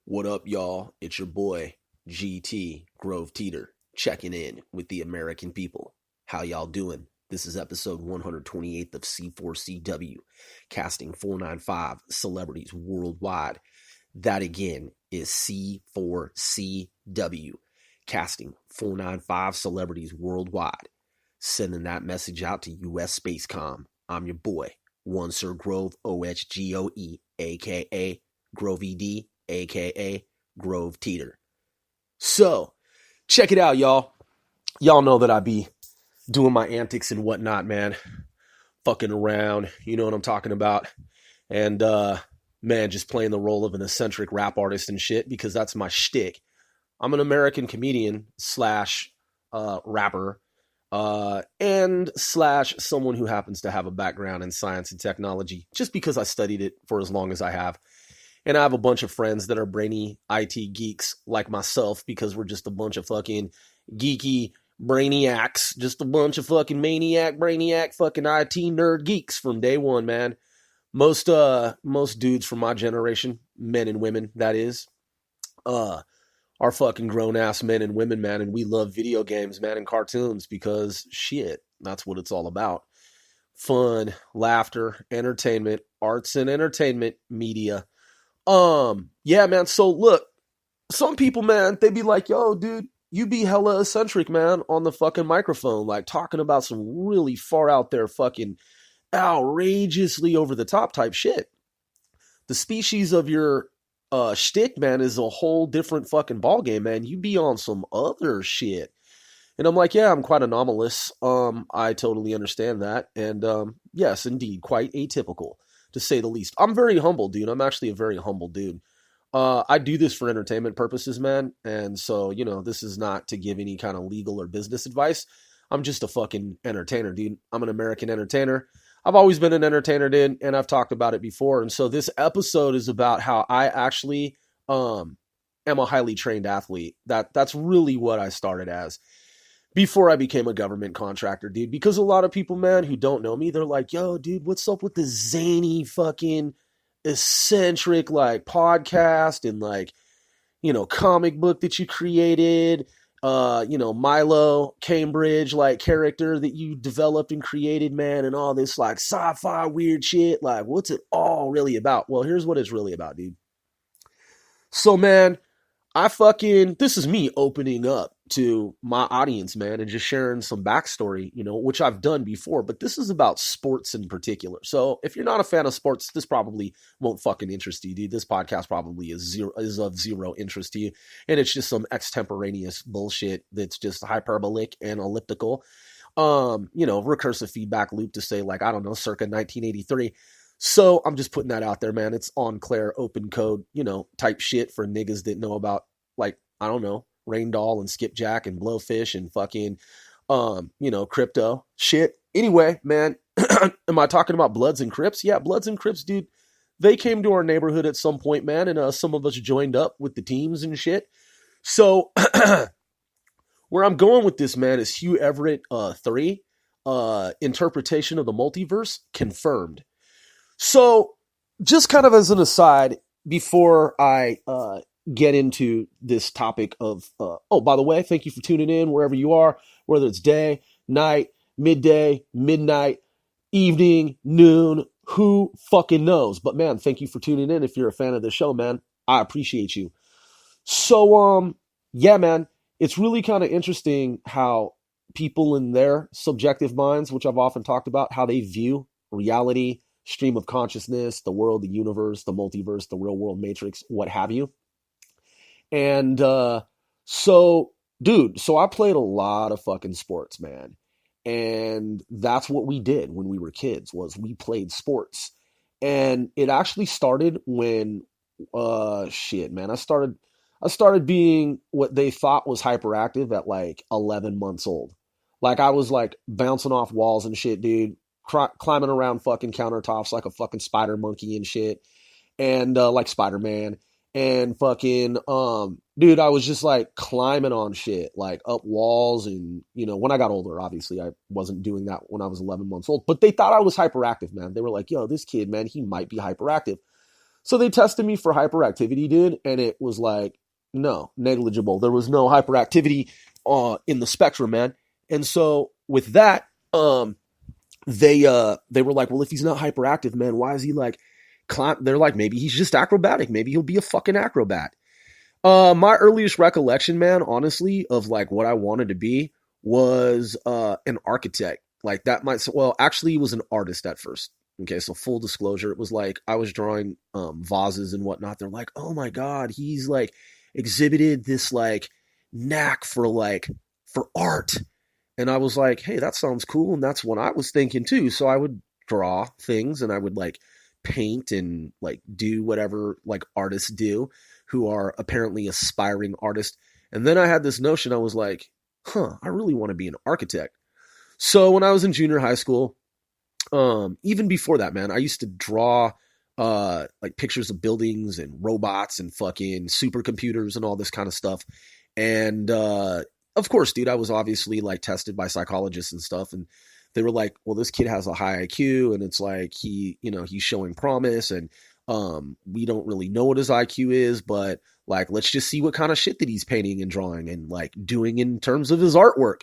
What up, y'all? It's your boy, GT Grove Titor, checking in with the American people. How y'all doing? This is episode 128 of C4CW, casting 495 celebrities worldwide. That again is C4CW, casting 495 celebrities worldwide. Sending that message out to US Spacecom. I'm your boy, One Sir Grove OHGOE, aka Grove ED, aka Grove Teeter. So, check it out, y'all. Y'all know that I be doing my antics and whatnot, man. Fucking around, you know what I'm talking about. And, man, just playing the role of an eccentric rap artist and shit, because that's my shtick. I'm an American comedian slash rapper, and slash someone who happens to have a background in science and technology, just because I studied it for as long as I have. And I have a bunch of friends that are brainy IT geeks like myself, because we're just a bunch of fucking geeky brainiacs, just a bunch of fucking brainiac fucking IT nerd geeks from day one, man. Most dudes from my generation, men and women, that is, are fucking grown ass men and women, man. And we love video games, man, and cartoons, because shit, that's what it's all about. Fun, laughter, entertainment, arts and entertainment media. Yeah, man. So look, some people, man, they be like, yo, dude, you be hella eccentric, man, on the fucking microphone, like talking about some really far out there fucking outrageously over the top type shit. The species of your shtick, man, is a whole different fucking ballgame, man. You be on some other shit. And I'm like, yeah, I'm quite anomalous. I totally understand that. And yes, indeed, quite atypical, to say the least. I'm very humble, dude. I'm actually a very humble dude. I do this for entertainment purposes, man. And so, you know, this is not to give any kind of legal or business advice. I'm just a fucking entertainer, dude. I'm an American entertainer. I've always been an entertainer, dude, and I've talked about it before. And so this episode is about how I actually am a highly trained athlete. That's really what I started as before I became a government contractor, dude. Because a lot of people, man, who don't know me, they're like, yo, dude, what's up with the zany fucking eccentric like podcast and like, you know, comic book that you created, you know, Milo Cambridge like character that you developed and created, man, and all this like sci-fi weird shit. Like, what's it all really about? Well, here's what it's really about, dude. So, man, this is me opening up to my audience, man, and just sharing some backstory, you know, which I've done before, but this is about sports in particular. So if you're not a fan of sports, this probably won't fucking interest you, dude. This podcast probably is of zero interest to you. And it's just some extemporaneous bullshit that's just hyperbolic and elliptical, you know, recursive feedback loop to say like, I don't know, circa 1983. So I'm just putting that out there, man. It's on Claire open code, you know, type shit for niggas that know about, like, I don't know, Rain Doll and Skipjack and Blowfish and fucking, you know, crypto shit. Anyway, man, am I talking about Bloods and Crips? Yeah, Bloods and Crips, dude. They came to our neighborhood at some point, man, and some of us joined up with the teams and shit. So where I'm going with this, man, is Hugh Everett 3, interpretation of the multiverse confirmed. So, just kind of as an aside, before I get into this topic of, oh, by the way, thank you for tuning in wherever you are, whether it's day, night, midday, midnight, evening, noon, who fucking knows? But man, thank you for tuning in. If you're a fan of the show, man, I appreciate you. So, yeah, man, it's really kind of interesting how people in their subjective minds, which I've often talked about, how they view reality, stream of consciousness, the world, the universe, the multiverse, the real world matrix, what have you. And so I played a lot of fucking sports, man. And that's what we did when we were kids, was we played sports. And it actually started when man, I started being what they thought was hyperactive at like 11 months old. Like I was like bouncing off walls and shit, dude. Climbing around fucking countertops like a fucking spider monkey and shit, and like Spider-Man, and fucking dude, I was just like climbing on shit, like up walls. And you know, when I got older, obviously I wasn't doing that when I was 11 months old, but they thought I was hyperactive, man. They were like, yo, this kid, man, he might be hyperactive. So they tested me for hyperactivity, dude, and it was like, no, negligible. There was no hyperactivity in the spectrum, man. And so with that, they were like, well, if he's not hyperactive, man, why is he like they're like, maybe he's just acrobatic. Maybe he'll be a fucking acrobat. My earliest recollection, man, honestly, of like what I wanted to be was an architect. Like that might, well, actually, he was an artist at first. Okay, so full disclosure, it was like I was drawing vases and whatnot. They're like, oh my god, he's like exhibited this like knack for art, and I was like, hey, that sounds cool, and that's what I was thinking too. So I would draw things, and I would like paint and like do whatever like artists do who are apparently aspiring artists. And then I had this notion, I was like, I really want to be an architect. So when I was in junior high school, even before that, man, I used to draw like pictures of buildings and robots and fucking supercomputers and all this kind of stuff. And of course, dude, I was obviously like tested by psychologists and stuff, and they were like, well, this kid has a high IQ, and it's like he's showing promise, and we don't really know what his IQ is, but like let's just see what kind of shit that he's painting and drawing and like doing in terms of his artwork.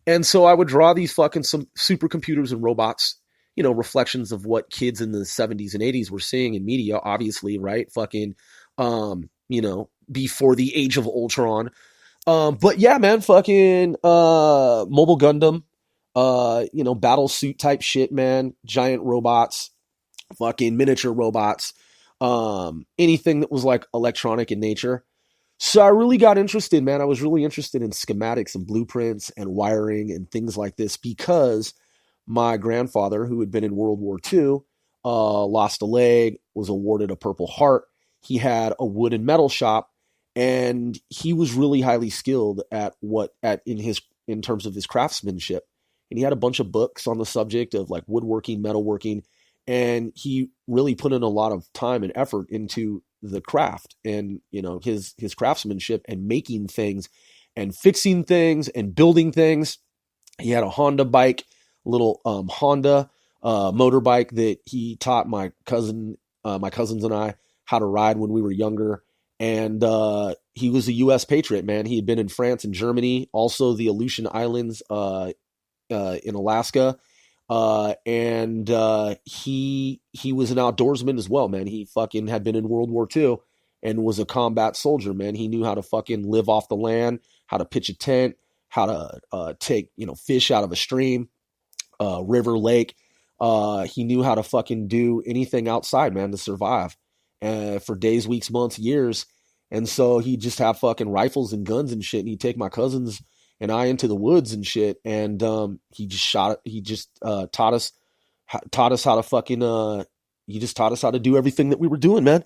And so I would draw these fucking some supercomputers and robots, reflections of what kids in the 70s and 80s were seeing in media, obviously, right? Fucking, before the age of Ultron. But yeah, man, fucking, Mobile Gundam, battle suit type shit, man, giant robots, fucking miniature robots, anything that was like electronic in nature. So I really got interested, man. I was really interested in schematics and blueprints and wiring and things like this because my grandfather, who had been in World War II, lost a leg, was awarded a Purple Heart. He had a wood and metal shop, and he was really highly skilled in terms of his craftsmanship. And he had a bunch of books on the subject of like woodworking, metalworking, and he really put in a lot of time and effort into the craft and his craftsmanship and making things and fixing things and building things. He had a Honda bike, little Honda motorbike that he taught my cousins and I how to ride when we were younger. And he was a U.S. patriot, man. He had been in France and Germany, also the Aleutian Islands in Alaska. And he was an outdoorsman as well, man. He fucking had been in World War II and was a combat soldier, man. He knew how to fucking live off the land, how to pitch a tent, how to take, fish out of a stream, river, lake. He knew how to fucking do anything outside, man, to survive for days, weeks, months, years. And so he'd just have fucking rifles and guns and shit. And he'd take my cousins and I into the woods and shit. And he just taught us how to fucking he just taught us how to do everything that we were doing, man.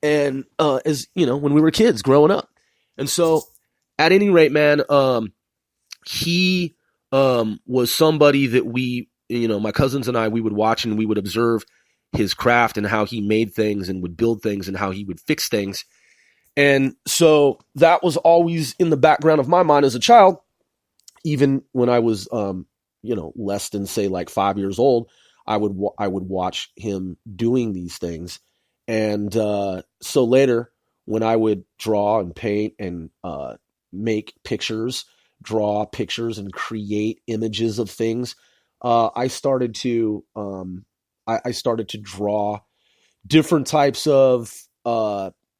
And as when we were kids growing up. And so at any rate, man, he was somebody that we, my cousins and I, we would watch and we would observe his craft and how he made things and would build things and how he would fix things. And so that was always in the background of my mind as a child. Even when I was, less than say like 5 years old, I would watch him doing these things. And so later when I would draw and paint and make pictures, draw pictures and create images of things, I started to draw different types of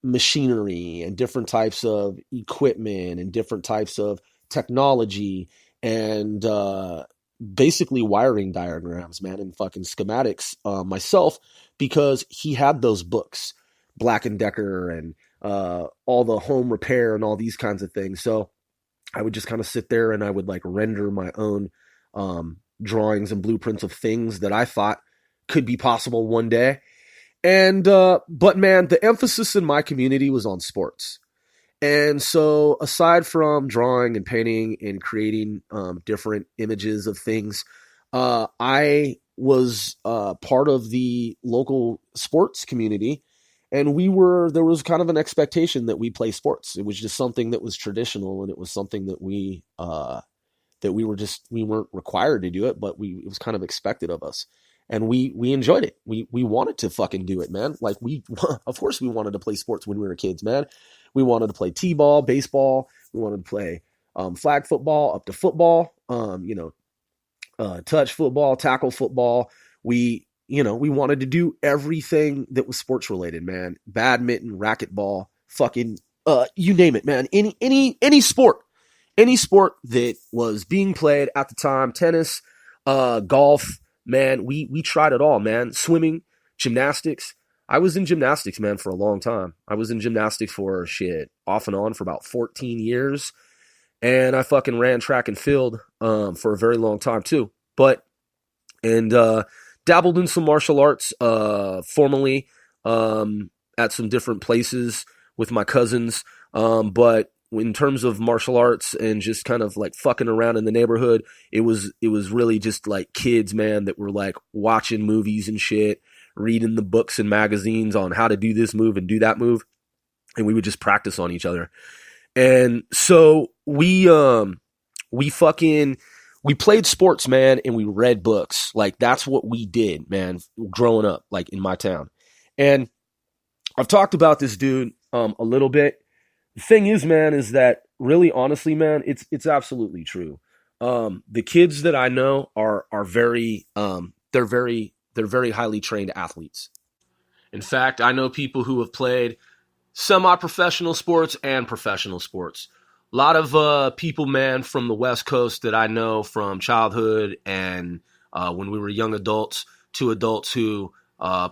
machinery and different types of equipment and different types of technology and basically wiring diagrams, man, and fucking schematics myself, because he had those books, Black and Decker and all the home repair and all these kinds of things. So I would just kind of sit there and I would like render my own drawings and blueprints of things that I thought could be possible one day. And but man, the emphasis in my community was on sports. And so aside from drawing and painting and creating different images of things, I was part of the local sports community. And there was kind of an expectation that we play sports. It was just something that was traditional, and it was something that we weren't required to do it, but it was kind of expected of us. and we enjoyed it. We wanted to fucking do it, man. Like of course we wanted to play sports when we were kids, man. We wanted to play t-ball, baseball. We wanted to play flag football, up to football, touch football, tackle football. We wanted to do everything that was sports related, man. Badminton, racquetball, fucking you name it, man. Any sport that was being played at the time, tennis, golf, man, we tried it all, man. Swimming, gymnastics. I was in gymnastics, man, for a long time. I was in gymnastics for off and on for about 14 years. And I fucking ran track and field for a very long time too. And dabbled in some martial arts formally at some different places with my cousins. But in terms of martial arts and just kind of like fucking around in the neighborhood, it was really just like kids, man, that were like watching movies and shit, reading the books and magazines on how to do this move and do that move. And we would just practice on each other. And so we played sports, man, and we read books. Like, that's what we did, man, growing up, like, in my town. And I've talked about this dude a little bit. The thing is, man, is that really, honestly, man, it's absolutely true. The kids that I know are very highly trained athletes. In fact, I know people who have played semi-professional sports and professional sports. A lot of people, man, from the West Coast that I know from childhood and when we were young adults to adults who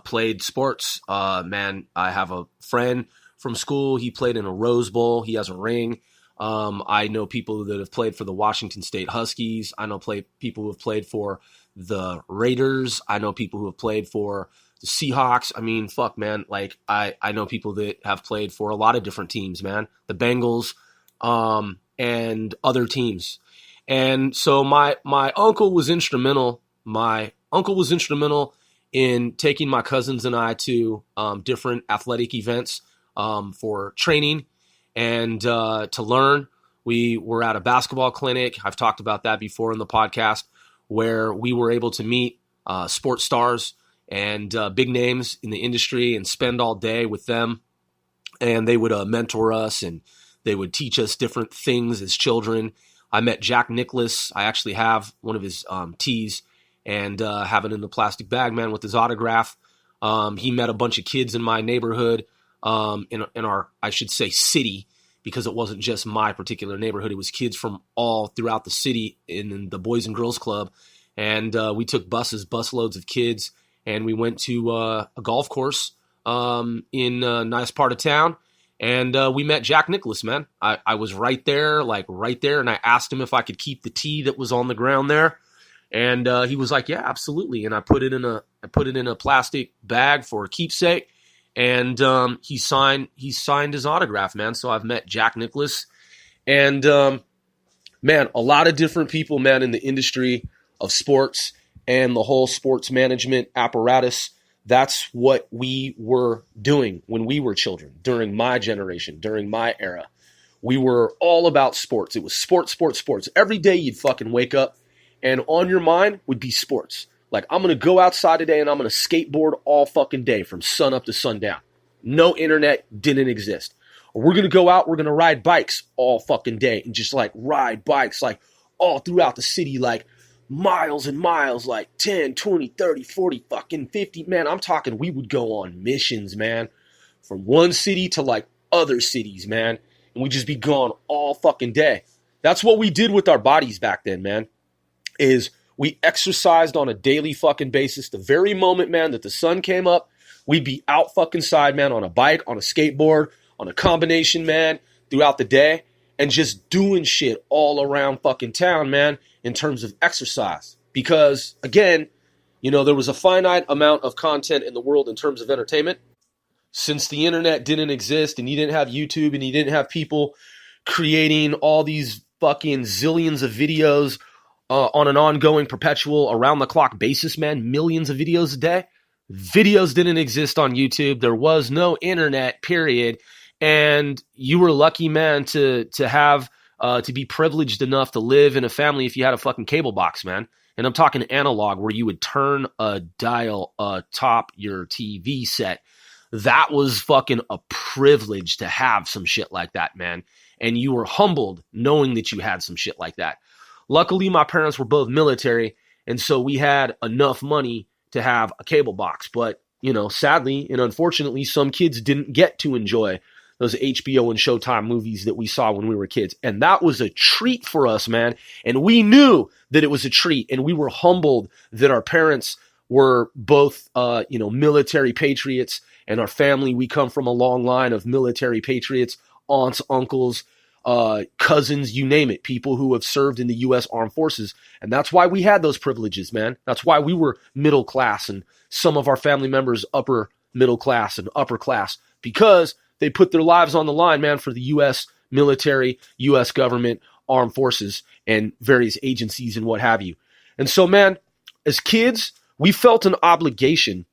played sports. Man, I have a friend from school. He played in a Rose Bowl. He has a ring. I know people that have played for the Washington State Huskies. I know people who have played for the Raiders. I know people who have played for the Seahawks. I mean, fuck, man. Like, I know people that have played for a lot of different teams, man. The Bengals, and other teams. And so my uncle was instrumental. My uncle was instrumental in taking my cousins and I to different athletic events for training and to learn. We were at a basketball clinic. I've talked about that before in the podcast, where we were able to meet sports stars and big names in the industry and spend all day with them. And they would mentor us and they would teach us different things as children. I met Jack Nicklaus. I actually have one of his tees and have it in the plastic bag, man, with his autograph. He met a bunch of kids in my neighborhood, in our, I should say, city, because it wasn't just my particular neighborhood. It was kids from all throughout the city in the Boys and Girls Club. And we took busloads of kids, and we went to a golf course in a nice part of town. And we met Jack Nicklaus, man. I was right there, and I asked him if I could keep the tee that was on the ground there. And he was like, yeah, absolutely. And I put it in a plastic bag for a keepsake. And he signed his autograph, man. So I've met Jack Nicklaus. And man, a lot of different people, man, in the industry of sports and the whole sports management apparatus. That's what we were doing when we were children, during my generation, during my era. We were all about sports. It was sports, sports, sports. Every day you'd fucking wake up and on your mind would be sports. Like, I'm going to go outside today and I'm going to skateboard all fucking day from sun up to sundown. No internet didn't exist. Or we're going to go out, we're going to ride bikes all fucking day and just like ride bikes like all throughout the city, like miles and miles, like 10, 20, 30, 40, fucking 50. Man, I'm talking we would go on missions, man, from one city to like other cities, man. And we'd just be gone all fucking day. That's what we did with our bodies back then, man, is we exercised on a daily fucking basis. The very moment, man, that the sun came up, we'd be out fucking side, man, on a bike, on a skateboard, on a combination, man, throughout the day, and just doing shit all around fucking town, man, in terms of exercise. Because, again, you know, there was a finite amount of content in the world in terms of entertainment. Since the internet didn't exist and you didn't have YouTube and you didn't have people creating all these fucking zillions of videos on an ongoing, perpetual, around-the-clock basis, man, millions of videos a day. Videos didn't exist on YouTube. There was no internet, period. And you were lucky, man, to have to be privileged enough to live in a family if you had a fucking cable box, man. and I'm talking analog, where you would turn a dial atop your TV set. That was fucking a privilege to have some shit like that, man. And you were humbled knowing that you had some shit like that. Luckily, my parents were both military, and so we had enough money to have a cable box. But, you know, sadly and unfortunately, some kids didn't get to enjoy those HBO and Showtime movies that we saw when we were kids. And that was a treat for us, man. And we knew that it was a treat, and we were humbled that our parents were both, military patriots, and our family, we come from a long line of military patriots, aunts, uncles, cousins, you name it, people who have served in the U.S. Armed Forces. And that's why we had those privileges, man. That's why we were middle class, and some of our family members upper middle class and upper class, because they put their lives on the line, man, for the U.S. military, U.S. government, armed forces, and various agencies and what have you. And so, man, as kids, we felt an obligation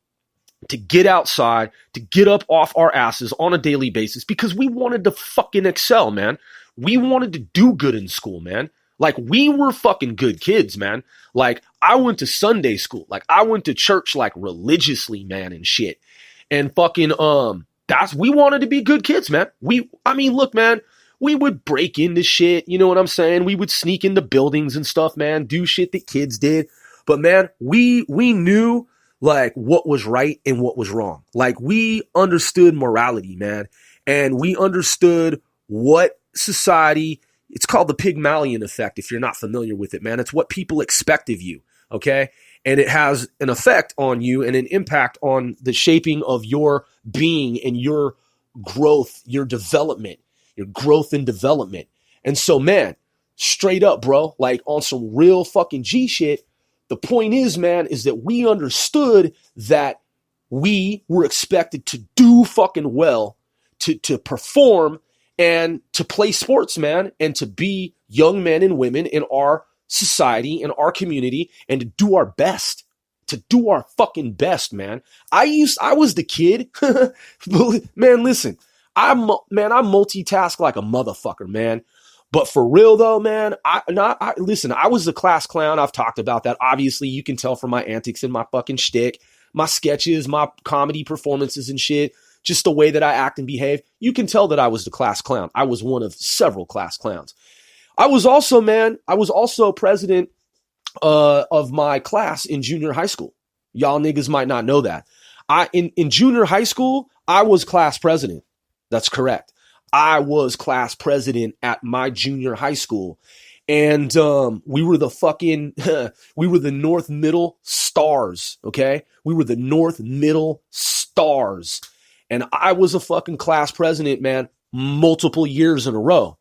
to get outside, to get up off our asses on a daily basis, because we wanted to fucking excel, man. We wanted to do good in school, man. Like, we were fucking good kids, man. Like, I went to Sunday school. Like, I went to church, like, religiously, man, and shit. And fucking, we wanted to be good kids, man. Look, man, we would break into shit, you know what I'm saying? We would sneak into buildings and stuff, man, do shit that kids did. But, man, we knew, like, what was right and what was wrong. Like, we understood morality, man. And we understood what society, it's called the Pygmalion effect, if you're not familiar with it, man. It's what people expect of you, okay? And it has an effect on you and an impact on the shaping of your being and your growth, your development, your growth and development. And so, man, straight up, bro, like on some real fucking G shit, the point is, man, is that we understood that we were expected to do fucking well, to perform and to play sports, man, and to be young men and women in our society, in our community, and to do our best, to do our fucking best, man. I was the kid, man, listen, I multitask like a motherfucker, man. But for real though, man, listen, I was the class clown. I've talked about that. Obviously, you can tell from my antics and my fucking shtick, my sketches, my comedy performances and shit, just the way that I act and behave. You can tell that I was the class clown. I was one of several class clowns. I was also president of my class in junior high school. Y'all niggas might not know that. In junior high school, I was class president. That's correct. I was class president at my junior high school. And we were the North Middle Stars, okay? We were the North Middle Stars. And I was a fucking class president, man, multiple years in a row.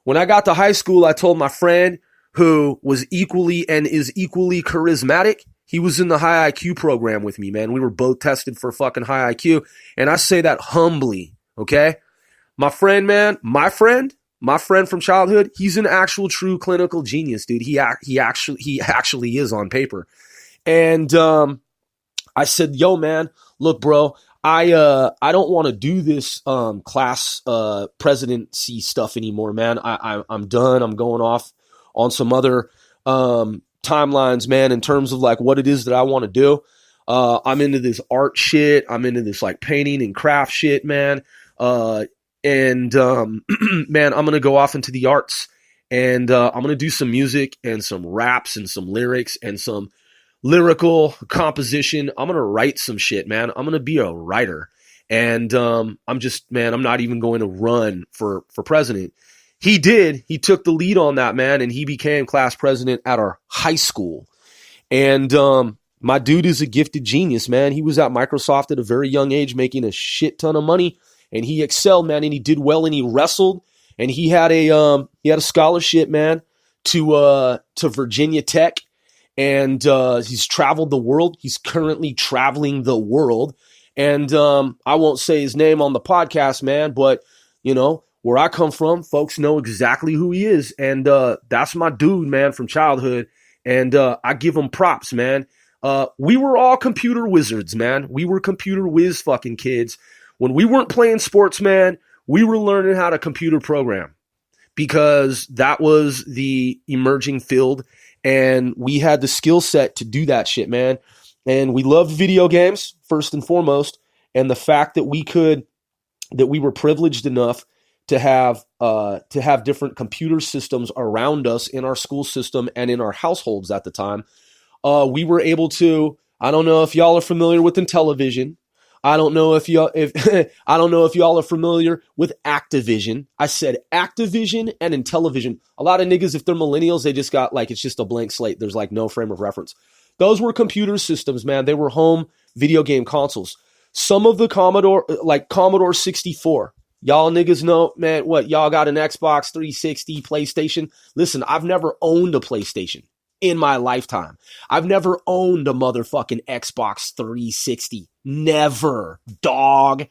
When I got to high school, I told my friend, who was equally and is equally charismatic, he was in the high IQ program with me, man. We were both tested for fucking high IQ. And I say that humbly, okay? My friend, man, my friend from childhood, he's an actual true clinical genius, dude. He actually is on paper. And I said, yo, man, look, bro, I don't want to do this class presidency stuff anymore, man. I'm done. I'm going off on some other timelines, man, in terms of like what it is that I want to do. I'm into this art shit. I'm into this like painting and craft shit, man. And man, I'm going to go off into the arts, and I'm going to do some music and some raps and some lyrics and some lyrical composition. I'm going to write some shit, man. I'm going to be a writer. And I'm not even going to run for president. He did. He took the lead on that, man, and he became class president at our high school. And my dude is a gifted genius, man. He was at Microsoft at a very young age making a shit ton of money. And he excelled, man, and he did well, and he wrestled, and he had a scholarship, man, to Virginia Tech, and he's traveled the world. He's currently traveling the world, and I won't say his name on the podcast, man, but you know where I come from, folks know exactly who he is, and that's my dude, man, from childhood, and I give him props, man. We were all computer wizards, man. We were computer whiz fucking kids. When we weren't playing sports, man, we were learning how to computer program, because that was the emerging field And we had the skill set to do that shit, man. And we loved video games first and foremost. And the fact that we were privileged enough to have different computer systems around us in our school system and in our households at the time, we were able to. I don't know if y'all are familiar with Intellivision. I don't know if I don't know if y'all are familiar with Activision. I said Activision and Intellivision. A lot of niggas, if they're millennials, they just got like, it's just a blank slate. There's like no frame of reference. Those were computer systems, man. They were home video game consoles. Some of the Commodore, like Commodore 64. Y'all niggas know, man, what? Y'all got an Xbox 360, PlayStation? Listen, I've never owned a PlayStation in my lifetime. I've never owned a motherfucking Xbox 360. Never, dog.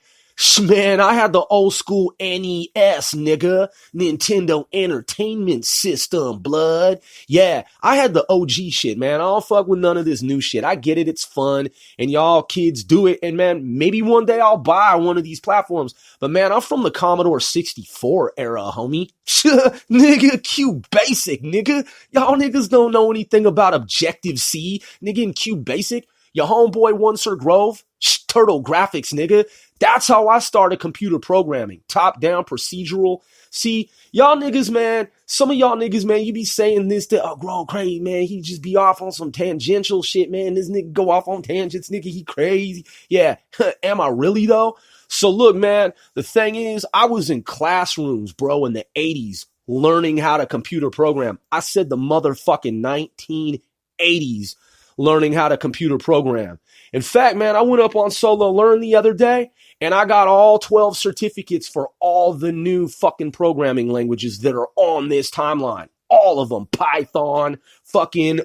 Man, I had the old school NES, nigga. Nintendo Entertainment System, blood. Yeah, I had the OG shit, man. I don't fuck with none of this new shit. I get it. It's fun. And y'all kids do it. And man, maybe one day I'll buy one of these platforms. But man, I'm from the Commodore 64 era, homie. Nigga, Q Basic, nigga. Y'all niggas don't know anything about Objective-C. Nigga, in Q Basic. Your homeboy, One Sir Grove. Turtle graphics, nigga. That's how I started computer programming. Top-down, procedural. See, y'all niggas, man, some of y'all niggas, man, you be saying this to, oh, Grove crazy, man. He just be off on some tangential shit, man. This nigga go off on tangents, nigga. He crazy. Yeah, am I really, though? So look, man, the thing is, I was in classrooms, bro, in the 80s learning how to computer program. I said the motherfucking 1980s learning how to computer program. In fact, man, I went up on Solo Learn the other day and I got all 12 certificates for all the new fucking programming languages that are on this timeline. All of them. Python, fucking,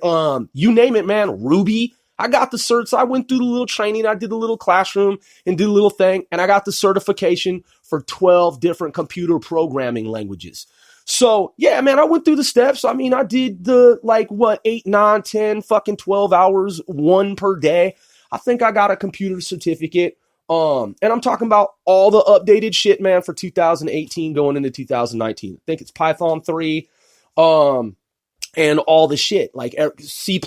you name it, man. Ruby. I got the certs. I went through the little training. I did the little classroom and did a little thing. And I got the certification for 12 different computer programming languages. So, yeah, man, I went through the steps. I mean, I did the, 8, 9, 10, fucking 12 hours, one per day. I think I got a computer certificate. And I'm talking about all the updated shit, man, for 2018 going into 2019. I think it's Python 3, and all the shit, like C++,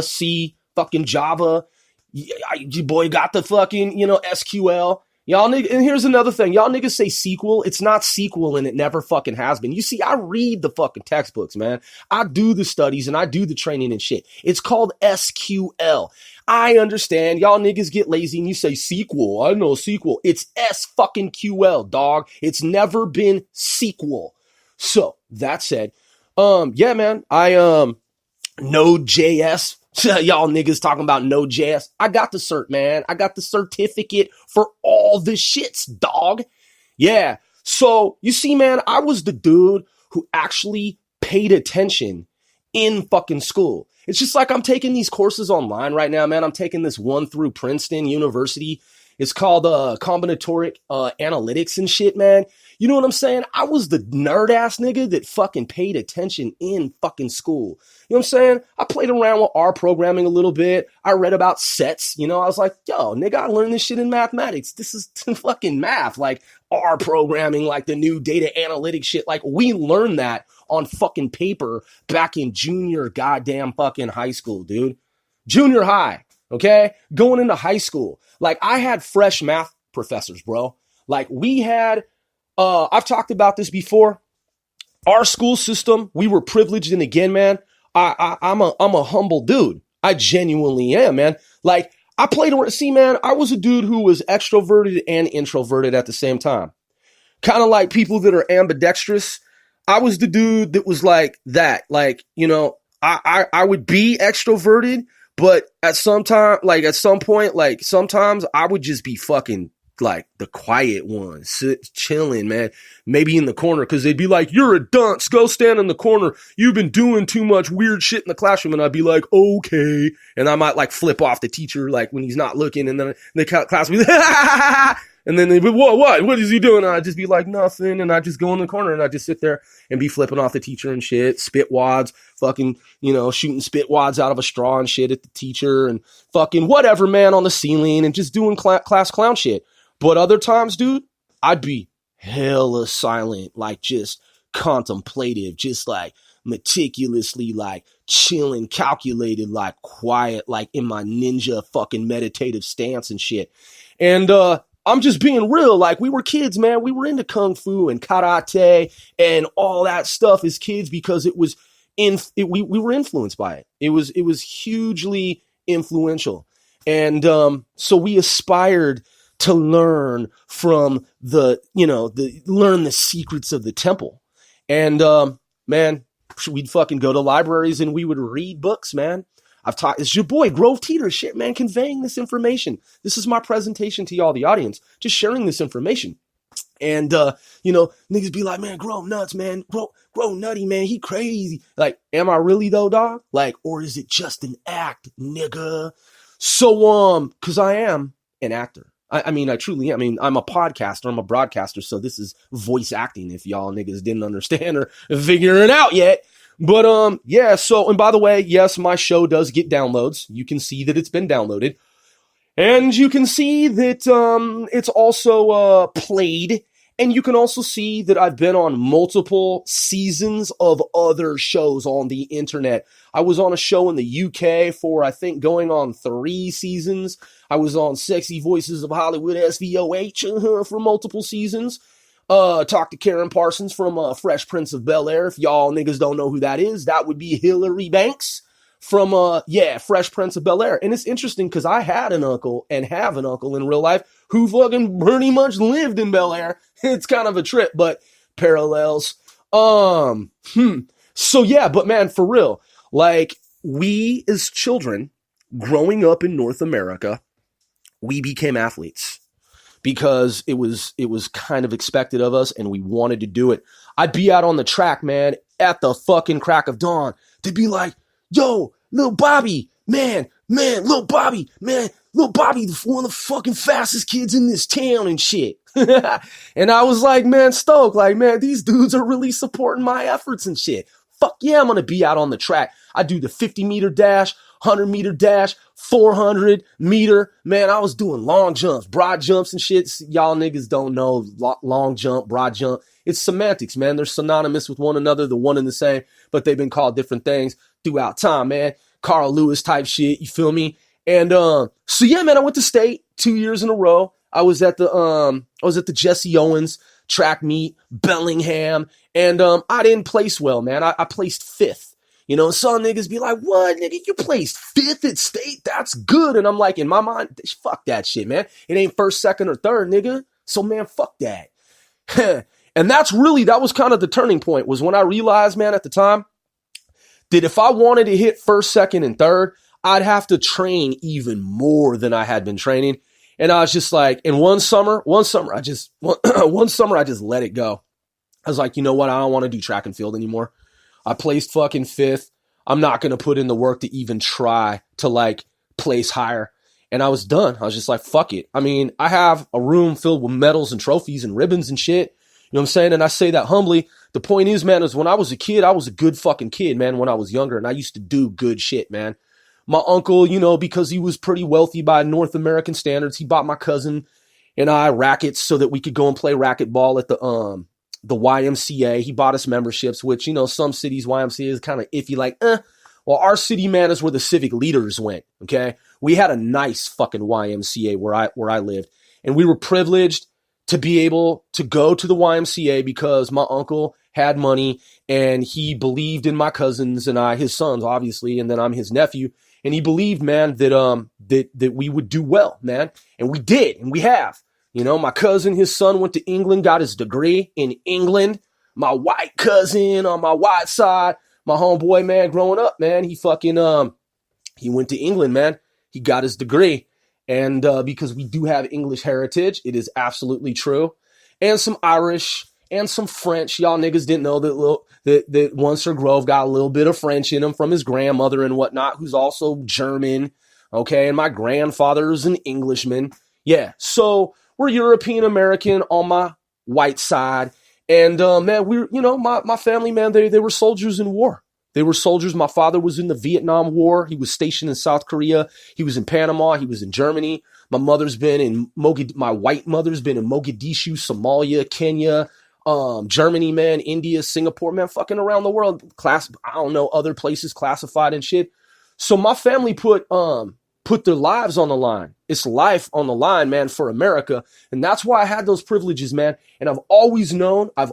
C, fucking Java. You boy got the fucking, SQL. Y'all niggas, and here's another thing. Y'all niggas say SQL. It's not SQL and it never fucking has been. You see, I read the fucking textbooks, man. I do the studies and I do the training and shit. It's called SQL. I understand. Y'all niggas get lazy and you say SQL. I know SQL. It's S fucking QL, dog. It's never been SQL. So that said, yeah, man, I, Node.js. Y'all niggas talking about Node.js. I got the cert, man. I got the certificate for all the shits, dog. Yeah. So you see, man, I was the dude who actually paid attention in fucking school. It's just like I'm taking these courses online right now, man. I'm taking this one through Princeton University. It's called combinatoric analytics and shit, man. You know what I'm saying? I was the nerd ass nigga that fucking paid attention in fucking school. You know what I'm saying? I played around with R programming a little bit. I read about sets. I was like, yo, nigga, I learned this shit in mathematics. This is fucking math. Like R programming, like the new data analytics shit. Like we learned that on fucking paper back in junior goddamn fucking high school, dude. Junior high. Okay? Going into high school. Like I had fresh math professors, bro. Like we had, I've talked about this before. Our school system, we were privileged. And again, man, I'm a humble dude. I genuinely am, man. Like I played around. See, man, I was a dude who was extroverted and introverted at the same time. Kind of like people that are ambidextrous. I was the dude that was like that. Like, I would be extroverted, but at some point, sometimes I would just be fucking like the quiet one, chilling, man, maybe in the corner, because they'd be like, you're a dunce, go stand in the corner, you've been doing too much weird shit in the classroom. And I'd be like, okay, and I might like flip off the teacher like when he's not looking, and then the class would be and then they'd be, what is he doing? And I'd just be like, nothing, and I'd just go in the corner and I'd just sit there and be flipping off the teacher and shit, spit wads, fucking, shooting spit wads out of a straw and shit at the teacher, and fucking whatever, man, on the ceiling, and just doing class clown shit. But other times, dude, I'd be hella silent, like just contemplative, just like meticulously, like chilling, calculated, like quiet, like in my ninja fucking meditative stance and shit. And I'm just being real. Like, we were kids, man. We were into kung fu and karate and all that stuff as kids because it was we were influenced by it. It was hugely influential. And so we aspired to learn from learn the secrets of the temple. And man, we'd fucking go to libraries and we would read books, man. It's your boy, Grove Titor, shit, man, conveying this information. This is my presentation to y'all, the audience, just sharing this information. And, niggas be like, man, Grow nuts, man. Grow nutty, man. He crazy. Like, am I really though, dog? Like, or is it just an act, nigga? So, cause I am an actor. I mean, I truly am. I mean, I'm a podcaster. I'm a broadcaster. So this is voice acting if y'all niggas didn't understand or figure it out yet. But, yeah. So, and by the way, yes, my show does get downloads. You can see that it's been downloaded. And you can see that it's also played. And you can also see that I've been on multiple seasons of other shows on the internet. I was on a show in the UK for, I think, going on 3 seasons. I was on Sexy Voices of Hollywood, SVOH, for multiple seasons. Talked to Karen Parsons from Fresh Prince of Bel-Air. If y'all niggas don't know who that is, that would be Hillary Banks from, Fresh Prince of Bel-Air. And it's interesting because I had an uncle and have an uncle in real life who fucking pretty much lived in Bel-Air. It's kind of a trip, but parallels. So yeah, but man, for real, like, we as children growing up in North America, we became athletes because it was kind of expected of us and we wanted to do it. I'd be out on the track, man, at the fucking crack of dawn to be like, yo, little Bobby, man, little Bobby, one of the fucking fastest kids in this town and shit. And I was like, man, stoked, like, man, these dudes are really supporting my efforts and shit. Fuck yeah, I'm gonna be out on the track. I do the 50-meter dash, 100-meter dash, 400-meter. Man, I was doing long jumps, broad jumps and shit. Y'all niggas don't know long jump, broad jump. It's semantics, man. They're synonymous with one another, the one and the same, but they've been called different things throughout time, man. Carl Lewis type shit, you feel me? And so yeah, man, I went to state 2 years in a row. I was at the Jesse Owens track meet, Bellingham, and I didn't place well, man. I placed 5th. You know, some niggas be like, what, nigga, you placed 5th at state? That's good. And I'm like, in my mind, fuck that shit, man. It ain't 1st, 2nd, or 3rd, nigga. So, man, fuck that. And that was kind of the turning point, was when I realized, man, at the time, that if I wanted to hit 1st, 2nd, and 3rd, I'd have to train even more than I had been training. And I was just like, in one summer, I just let it go. I was like, you know what? I don't want to do track and field anymore. I placed fucking 5th. I'm not going to put in the work to even try to like place higher. And I was done. I was just like, fuck it. I mean, I have a room filled with medals and trophies and ribbons and shit. You know what I'm saying? And I say that humbly. The point is, man, is when I was a kid, I was a good fucking kid, man, when I was younger. And I used to do good shit, man. My uncle, you know, because he was pretty wealthy by North American standards, he bought my cousin and I rackets so that we could go and play racquetball at the YMCA. He bought us memberships, which, you know, some cities YMCA is kind of iffy, like, Well, our city, man, is where the civic leaders went, okay? We had a nice fucking YMCA where I lived, and we were privileged to be able to go to the YMCA because my uncle had money and he believed in my cousins and I, his sons, obviously, and then I'm his nephew. And he believed, man, that we would do well, man. And we did, and we have. You know, my cousin, his son went to England, got his degree in England. My white cousin on my white side, my homeboy, man, growing up, man, he fucking, he went to England, man. He got his degree. And because we do have English heritage, it is absolutely true. And some Irish and some French. Y'all niggas didn't know that one Sir Grove got a little bit of French in him from his grandmother and whatnot, who's also German. Okay. And my grandfather is an Englishman. Yeah. So we're European American on my white side. And, man, my family, man, they were soldiers in war. They were soldiers. My father was in the Vietnam War. He was stationed in South Korea. He was in Panama. He was in Germany. My white mother's been in Mogadishu, Somalia, Kenya, Germany, man, India, Singapore, man, fucking around the world, I don't know, other places classified and shit. So my family put their lives on the line. It's life on the line, man, for America. And that's why I had those privileges, man. And I've always known that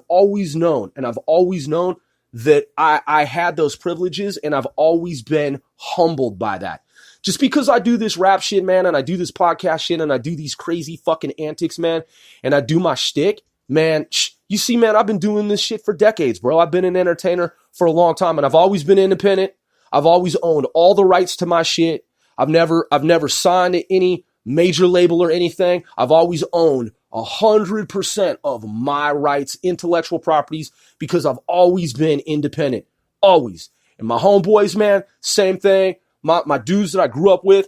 I had those privileges, and I've always been humbled by that. Just because I do this rap shit, man, and I do this podcast shit, and I do these crazy fucking antics, man, and I do my shtick, man, you see, man, I've been doing this shit for decades, bro. I've been an entertainer for a long time, and I've always been independent. I've always owned all the rights to my shit. I've never signed to any major label or anything. I've always owned 100% of my rights, intellectual properties, because I've always been independent, always. And my homeboys, man, same thing. My dudes that I grew up with,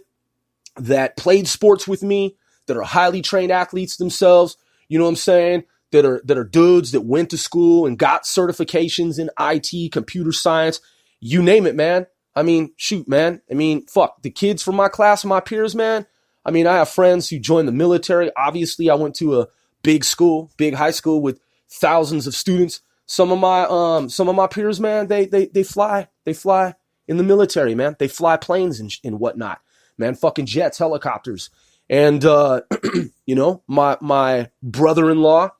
that played sports with me, that are highly trained athletes themselves, you know what I'm saying? That are dudes that went to school and got certifications in IT, computer science, you name it, man. I mean, shoot, man. I mean, fuck, the kids from my class, my peers, man. I mean, I have friends who joined the military. Obviously, I went to a big school, big high school with thousands of students. Some of my peers, man, they fly in the military, man. They fly planes and whatnot, man. Fucking jets, helicopters, and you know, my brother-in-law,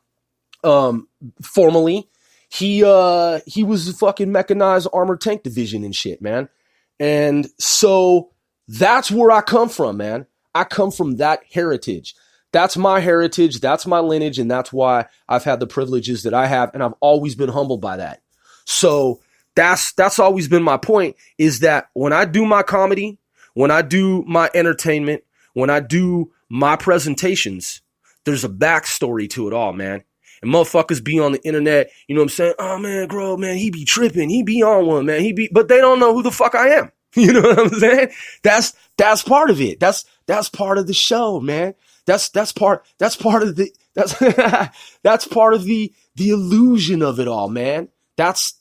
formerly, he was a fucking mechanized armored tank division and shit, man. And so that's where I come from, man. I come from that heritage. That's my heritage. That's my lineage. And that's why I've had the privileges that I have. And I've always been humbled by that. So that's always been my point, is that when I do my comedy, when I do my entertainment, when I do my presentations, there's a backstory to it all, man. And motherfuckers be on the internet, you know what I'm saying? Oh man, Grove, man, he be tripping. He be on one, man. But they don't know who the fuck I am. You know what I'm saying? That's part of it. That's part of the show, man. That's part of the illusion of it all, man. That's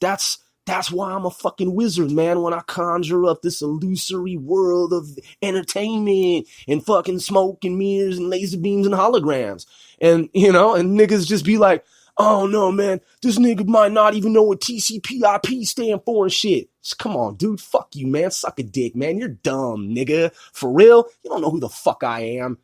why I'm a fucking wizard, man, when I conjure up this illusory world of entertainment and fucking smoke and mirrors and laser beams and holograms. And, you know, and niggas just be like, oh no, man, this nigga might not even know what TCPIP stand for and shit. Come on, dude, fuck you, man. Suck a dick, man. You're dumb, nigga. For real? You don't know who the fuck I am.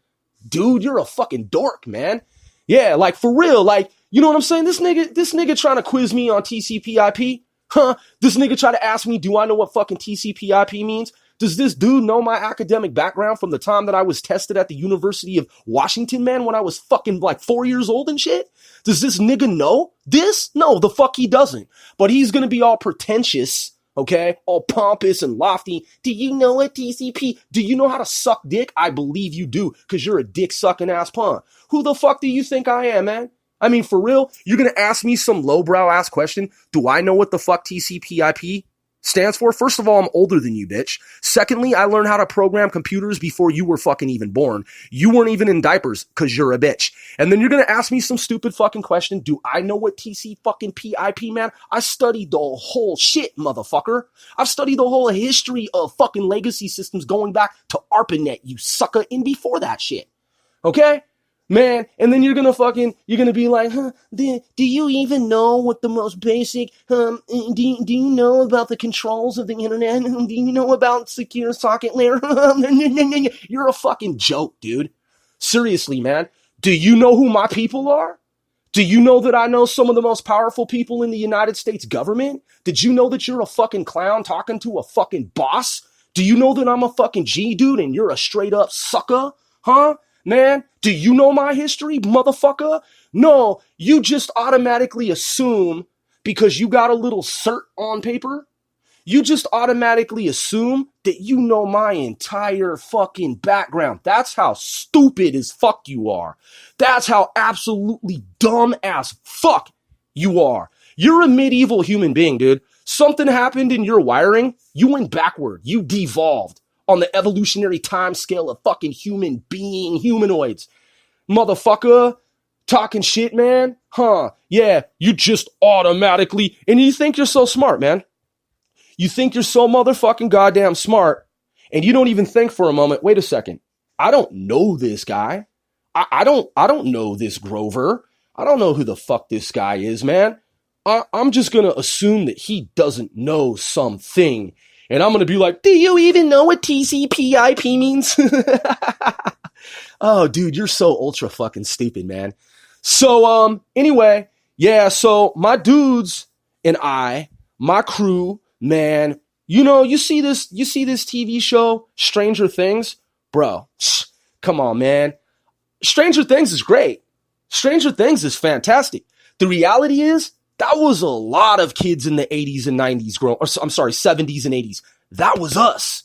Dude, you're a fucking dork, man. Yeah, like for real, like, you know what I'm saying? This nigga trying to quiz me on TCPIP. Huh? This nigga try to ask me, do I know what fucking TCPIP means? Does this dude know my academic background from the time that I was tested at the University of Washington, man, when I was fucking like 4 years old and shit? Does this nigga know this? No, the fuck he doesn't. But he's gonna be all pretentious, okay? All pompous and lofty. Do you know what TCP? Do you know how to suck dick? I believe you do, because you're a dick sucking ass punk. Who the fuck do you think I am, man? I mean, for real, you're going to ask me some lowbrow ass question. Do I know what the fuck TCPIP stands for? First of all, I'm older than you, bitch. Secondly, I learned how to program computers before you were fucking even born. You weren't even in diapers because you're a bitch. And then you're going to ask me some stupid fucking question. Do I know what TC fucking PIP, man? I studied the whole shit, motherfucker. I've studied the whole history of fucking legacy systems going back to ARPANET, you sucker, and before that shit. Okay? Man, and then you're gonna be like, huh, do you even know what the most basic, do you know about the controls of the internet? Do you know about secure socket layer? You're a fucking joke, dude. Seriously, man. Do you know who my people are? Do you know that I know some of the most powerful people in the United States government? Did you know that you're a fucking clown talking to a fucking boss? Do you know that I'm a fucking G dude and you're a straight up sucker? Huh? Man, do you know my history, motherfucker? No, you just automatically assume because you got a little cert on paper, you just automatically assume that you know my entire fucking background. That's how stupid as fuck you are. That's how absolutely dumb as fuck you are. You're a medieval human being, dude. Something happened in your wiring, you went backward, you devolved on the evolutionary time scale of fucking human being humanoids. Motherfucker, talking shit, man. Huh, yeah, you just automatically, and you think you're so smart, man. You think you're so motherfucking goddamn smart, and you don't even think for a moment, wait a second, I don't know this guy. I don't know this Grover. I don't know who the fuck this guy is, man. I'm just going to assume that he doesn't know something. And I'm going to be like, do you even know what TCP/IP means? Oh, dude, you're so ultra fucking stupid, man. So, anyway, yeah, so my dudes and my crew, man, you see this TV show, Stranger Things? Bro, come on, man. Stranger Things is great. Stranger Things is fantastic. The reality is, that was a lot of kids in the 80s and 90s 70s and 80s. That was us.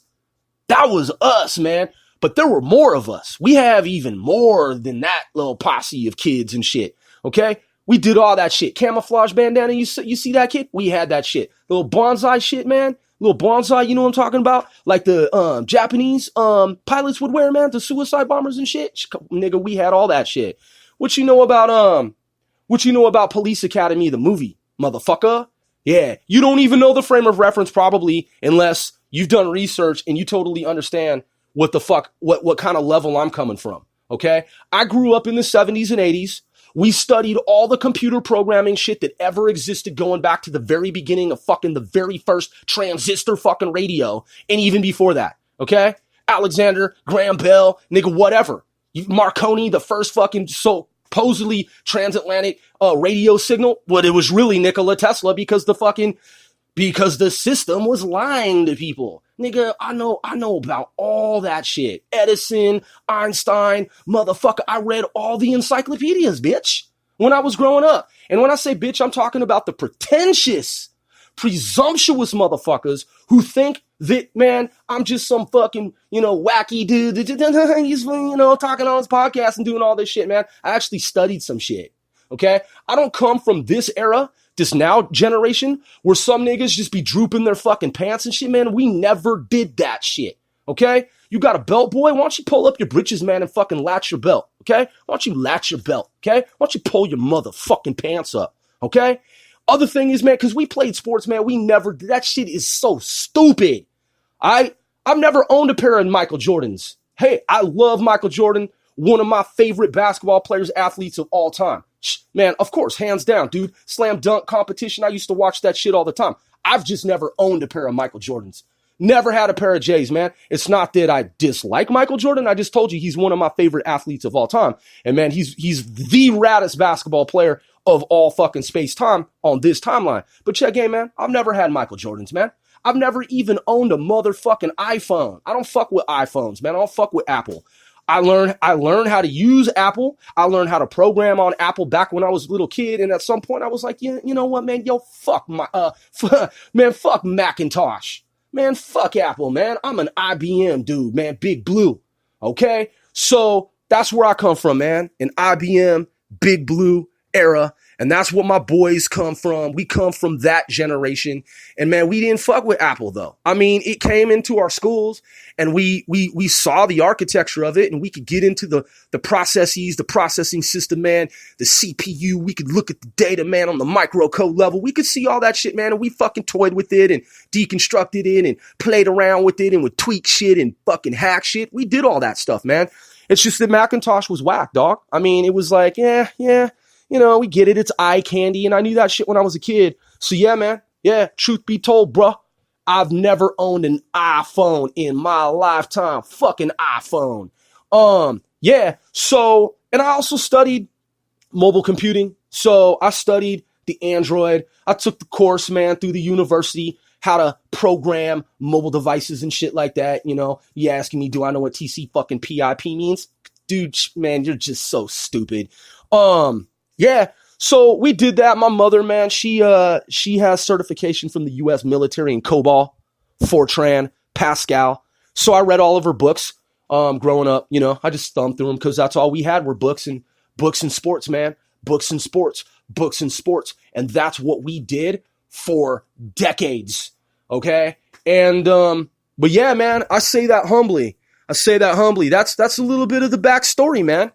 That was us, man. But there were more of us. We have even more than that little posse of kids and shit. Okay? We did all that shit. Camouflage bandana, you see that kid? We had that shit. Little bonsai shit, man. Little bonsai, you know what I'm talking about? Like the Japanese pilots would wear, man. The suicide bombers and shit. Nigga, we had all that shit. What you know about Police Academy, the movie, motherfucker? Yeah, you don't even know the frame of reference probably unless you've done research and you totally understand what the fuck, what kind of level I'm coming from, okay? I grew up in the 70s and 80s. We studied all the computer programming shit that ever existed going back to the very beginning of fucking the very first transistor fucking radio and even before that, okay? Alexander, Graham Bell, nigga, whatever. Marconi, the first fucking supposedly transatlantic radio signal, but it was really Nikola Tesla because the system was lying to people. Nigga, I know about all that shit. Edison, Einstein, motherfucker. I read all the encyclopedias, bitch, when I was growing up. And when I say bitch, I'm talking about the pretentious, presumptuous motherfuckers who think that, man, I'm just some fucking, wacky dude. He's, talking on his podcast and doing all this shit, man. I actually studied some shit. Okay? I don't come from this era, this now generation, where some niggas just be drooping their fucking pants and shit, man. We never did that shit. Okay? You got a belt, boy? Why don't you pull up your britches, man, and fucking latch your belt? Okay? Why don't you latch your belt? Okay? Why don't you pull your motherfucking pants up? Okay? Other thing is, man, because we played sports, man, we never did. That shit is so stupid. I've never owned a pair of Michael Jordans. Hey, I love Michael Jordan, one of my favorite basketball players, athletes of all time. Man, of course, hands down, dude. Slam dunk competition, I used to watch that shit all the time. I've just never owned a pair of Michael Jordans. Never had a pair of J's, man. It's not that I dislike Michael Jordan. I just told you he's one of my favorite athletes of all time. And man, he's the raddest basketball player of all fucking space-time on this timeline. But check game, man. I've never had Michael Jordans, man. I've never even owned a motherfucking iPhone. I don't fuck with iPhones, man. I don't fuck with Apple. I learned how to use Apple. I learned how to program on Apple back when I was a little kid. And at some point I was like, you know what, man? Yo, fuck fuck Macintosh. Man, fuck Apple, man. I'm an IBM dude, man. Big Blue. Okay? So that's where I come from, man. An IBM, Big Blue era. And that's what my boys come from. We come from that generation. And man, we didn't fuck with Apple though. I mean, it came into our schools and we saw the architecture of it and we could get into the processes, the processing system, man, the CPU. We could look at the data, man, on the microcode level. We could see all that shit, man. And we fucking toyed with it and deconstructed it and played around with it and would tweak shit and fucking hack shit. We did all that stuff, man. It's just that Macintosh was whack, dog. I mean, it was like, yeah. We get it. It's eye candy. And I knew that shit when I was a kid. So yeah, man. Yeah. Truth be told, bruh, I've never owned an iPhone in my lifetime. Fucking iPhone. Yeah. So, and I also studied mobile computing. So I studied the Android. I took the course, man, through the university, how to program mobile devices and shit like that. You asking me, do I know what TC fucking PIP means? Dude, man, you're just so stupid. Yeah, so we did that. My mother, man, she has certification from the U.S. military in COBOL, Fortran, Pascal. So I read all of her books growing up. I just thumbed through them because that's all we had were books and sports, man. Books and sports. And that's what we did for decades, okay? And, but yeah, man, I say that humbly. That's a little bit of the backstory, man.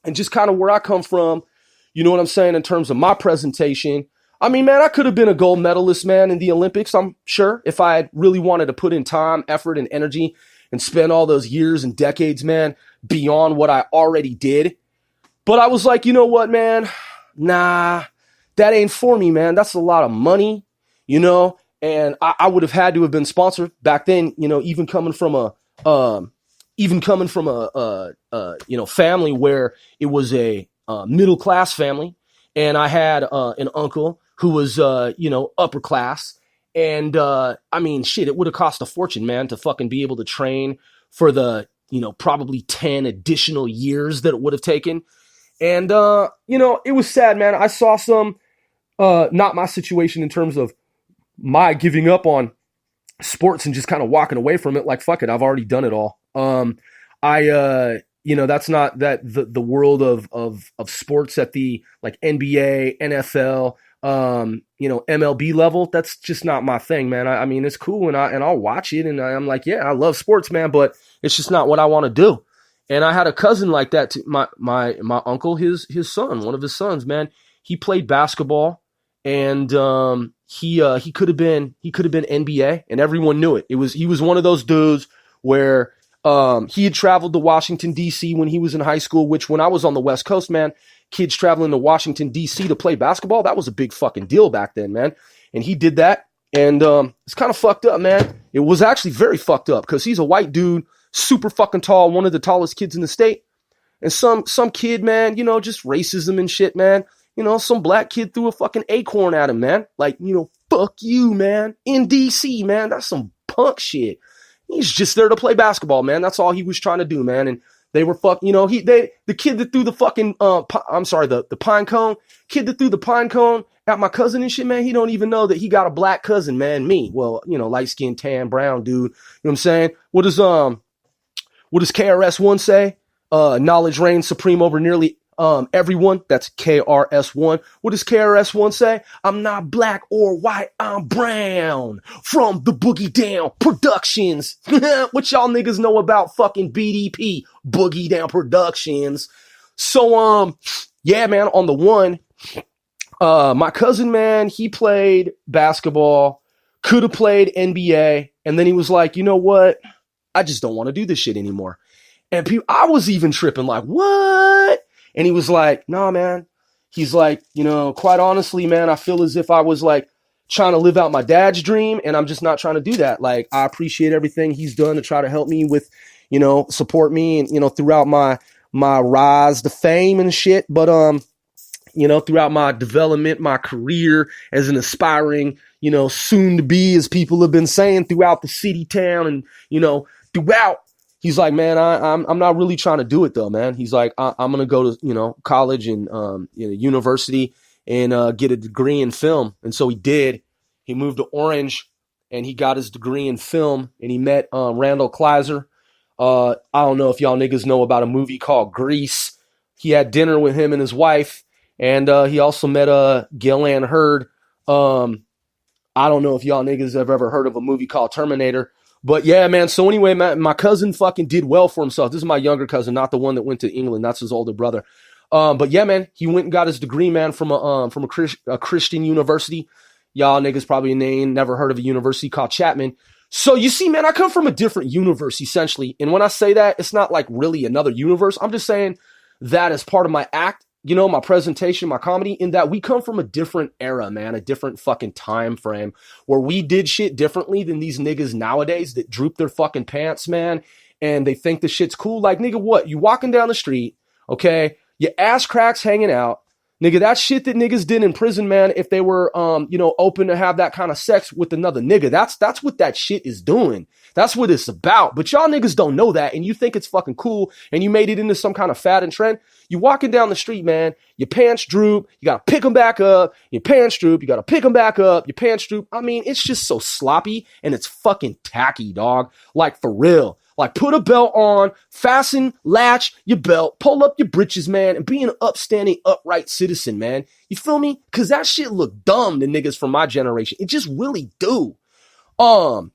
And just kind of where I come from. You know what I'm saying? In terms of my presentation. I mean, man, I could have been a gold medalist, man, in the Olympics, I'm sure, if I had really wanted to put in time, effort, and energy and spend all those years and decades, man, beyond what I already did. But I was like, you know what, man? nah, that ain't for me, man. That's a lot of money, you know, and I would have had to have been sponsored back then, you know, even coming from a family where it was a middle class family, and I had an uncle who was upper class, and I mean, shit, it would have cost a fortune, man, to fucking be able to train for the probably 10 additional years that it would have taken. And it was sad, man. I saw some not my situation in terms of my giving up on sports and just kind of walking away from it, like, fuck it, I've already done it all. That's not that the world of sports at the like NBA, NFL, MLB level. That's just not my thing, man. I mean, it's cool, and I'll watch it, and I'm like, yeah, I love sports, man, but it's just not what I want to do. And I had a cousin like that. My uncle, his son, one of his sons, man, he played basketball, and he could have been NBA, and everyone knew it. He was one of those dudes where he had traveled to Washington, D.C. when he was in high school, which when I was on the West Coast, man, kids traveling to Washington, D.C. to play basketball, that was a big fucking deal back then, man. And he did that, and it's kind of fucked up, man. It was actually very fucked up because he's a white dude, super fucking tall, one of the tallest kids in the state. And some kid, man, just racism and shit, man. Some black kid threw a fucking acorn at him, man. Like, fuck you, man. In D.C., man. That's some punk shit. He's just there to play basketball, man. That's all he was trying to do, man. And they were the kid that threw the fucking, the pine cone, kid that threw the pine cone at my cousin and shit, man. He don't even know that he got a black cousin, man. Me. Well, light skinned, tan, brown dude. You know what I'm saying? What does KRS-One say? Knowledge reigns supreme over nearly everyone. That's KRS-One. What does KRS-One say? I'm not black or white, I'm brown. From the Boogie Down Productions. What y'all niggas know about fucking BDP? Boogie Down Productions. So, yeah, man, on the one, my cousin, man, he played basketball, could have played NBA, and then he was like, you know what? I just don't want to do this shit anymore. And I was even tripping, like, what? And he was like, nah, man. He's like, quite honestly, man, I feel as if I was like trying to live out my dad's dream, and I'm just not trying to do that. Like, I appreciate everything he's done to try to help me with, support me and, throughout my rise to fame and shit. But, throughout my development, my career as an aspiring, soon to be, as people have been saying, throughout the city, town, and, throughout. He's like, man, I'm not really trying to do it though, man. He's like, I'm gonna go to college and university and get a degree in film. And so he did. He moved to Orange and he got his degree in film. And he met Randall Kleiser. I don't know if y'all niggas know about a movie called Grease. He had dinner with him and his wife, and he also met Gil Ann Hurd. I don't know if y'all niggas have ever heard of a movie called Terminator. But yeah, man. So anyway, my cousin fucking did well for himself. This is my younger cousin, not the one that went to England. That's his older brother. But yeah, man, he went and got his degree, man, from a Christian university. Y'all niggas probably never heard of a university called Chapman. So you see, man, I come from a different universe essentially. And when I say that, it's not like really another universe. I'm just saying that as part of my act, my presentation, my comedy, in that we come from a different era, man, a different fucking time frame where we did shit differently than these niggas nowadays that droop their fucking pants, man, and they think the shit's cool. Like, nigga, what? You walking down the street, okay? Your ass cracks hanging out. Nigga, that shit that niggas did in prison, man, if they were, open to have that kind of sex with another nigga, that's what that shit is doing. That's what it's about. But y'all niggas don't know that, and you think it's fucking cool, and you made it into some kind of fad and trend. You walking down the street, man, your pants droop, you gotta pick them back up, your pants droop, you gotta pick them back up, your pants droop. I mean, it's just so sloppy, and it's fucking tacky, dog. Like, for real. Like, put a belt on, fasten, latch your belt, pull up your britches, man, and be an upstanding, upright citizen, man. You feel me? Because that shit look dumb to niggas from my generation. It just really do. I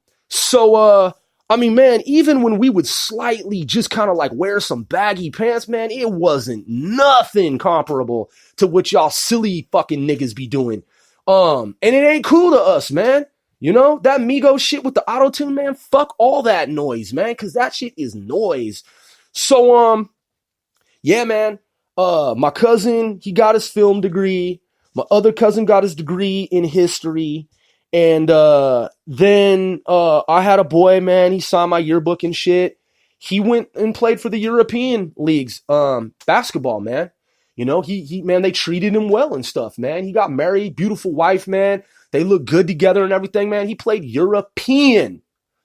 mean, man, even when we would slightly just kind of like wear some baggy pants, man, it wasn't nothing comparable to what y'all silly fucking niggas be doing. And it ain't cool to us, man. That Migos shit with the auto-tune, man, fuck all that noise, man, because that shit is noise. So, yeah, man, My cousin, he got his film degree. My other cousin got his degree in history. And then I had a boy, man, he signed my yearbook and shit. He went and played for the European leagues, basketball, man. You know, man, they treated him well and stuff, man. He got married, beautiful wife, man. They look good together and everything, man. He played European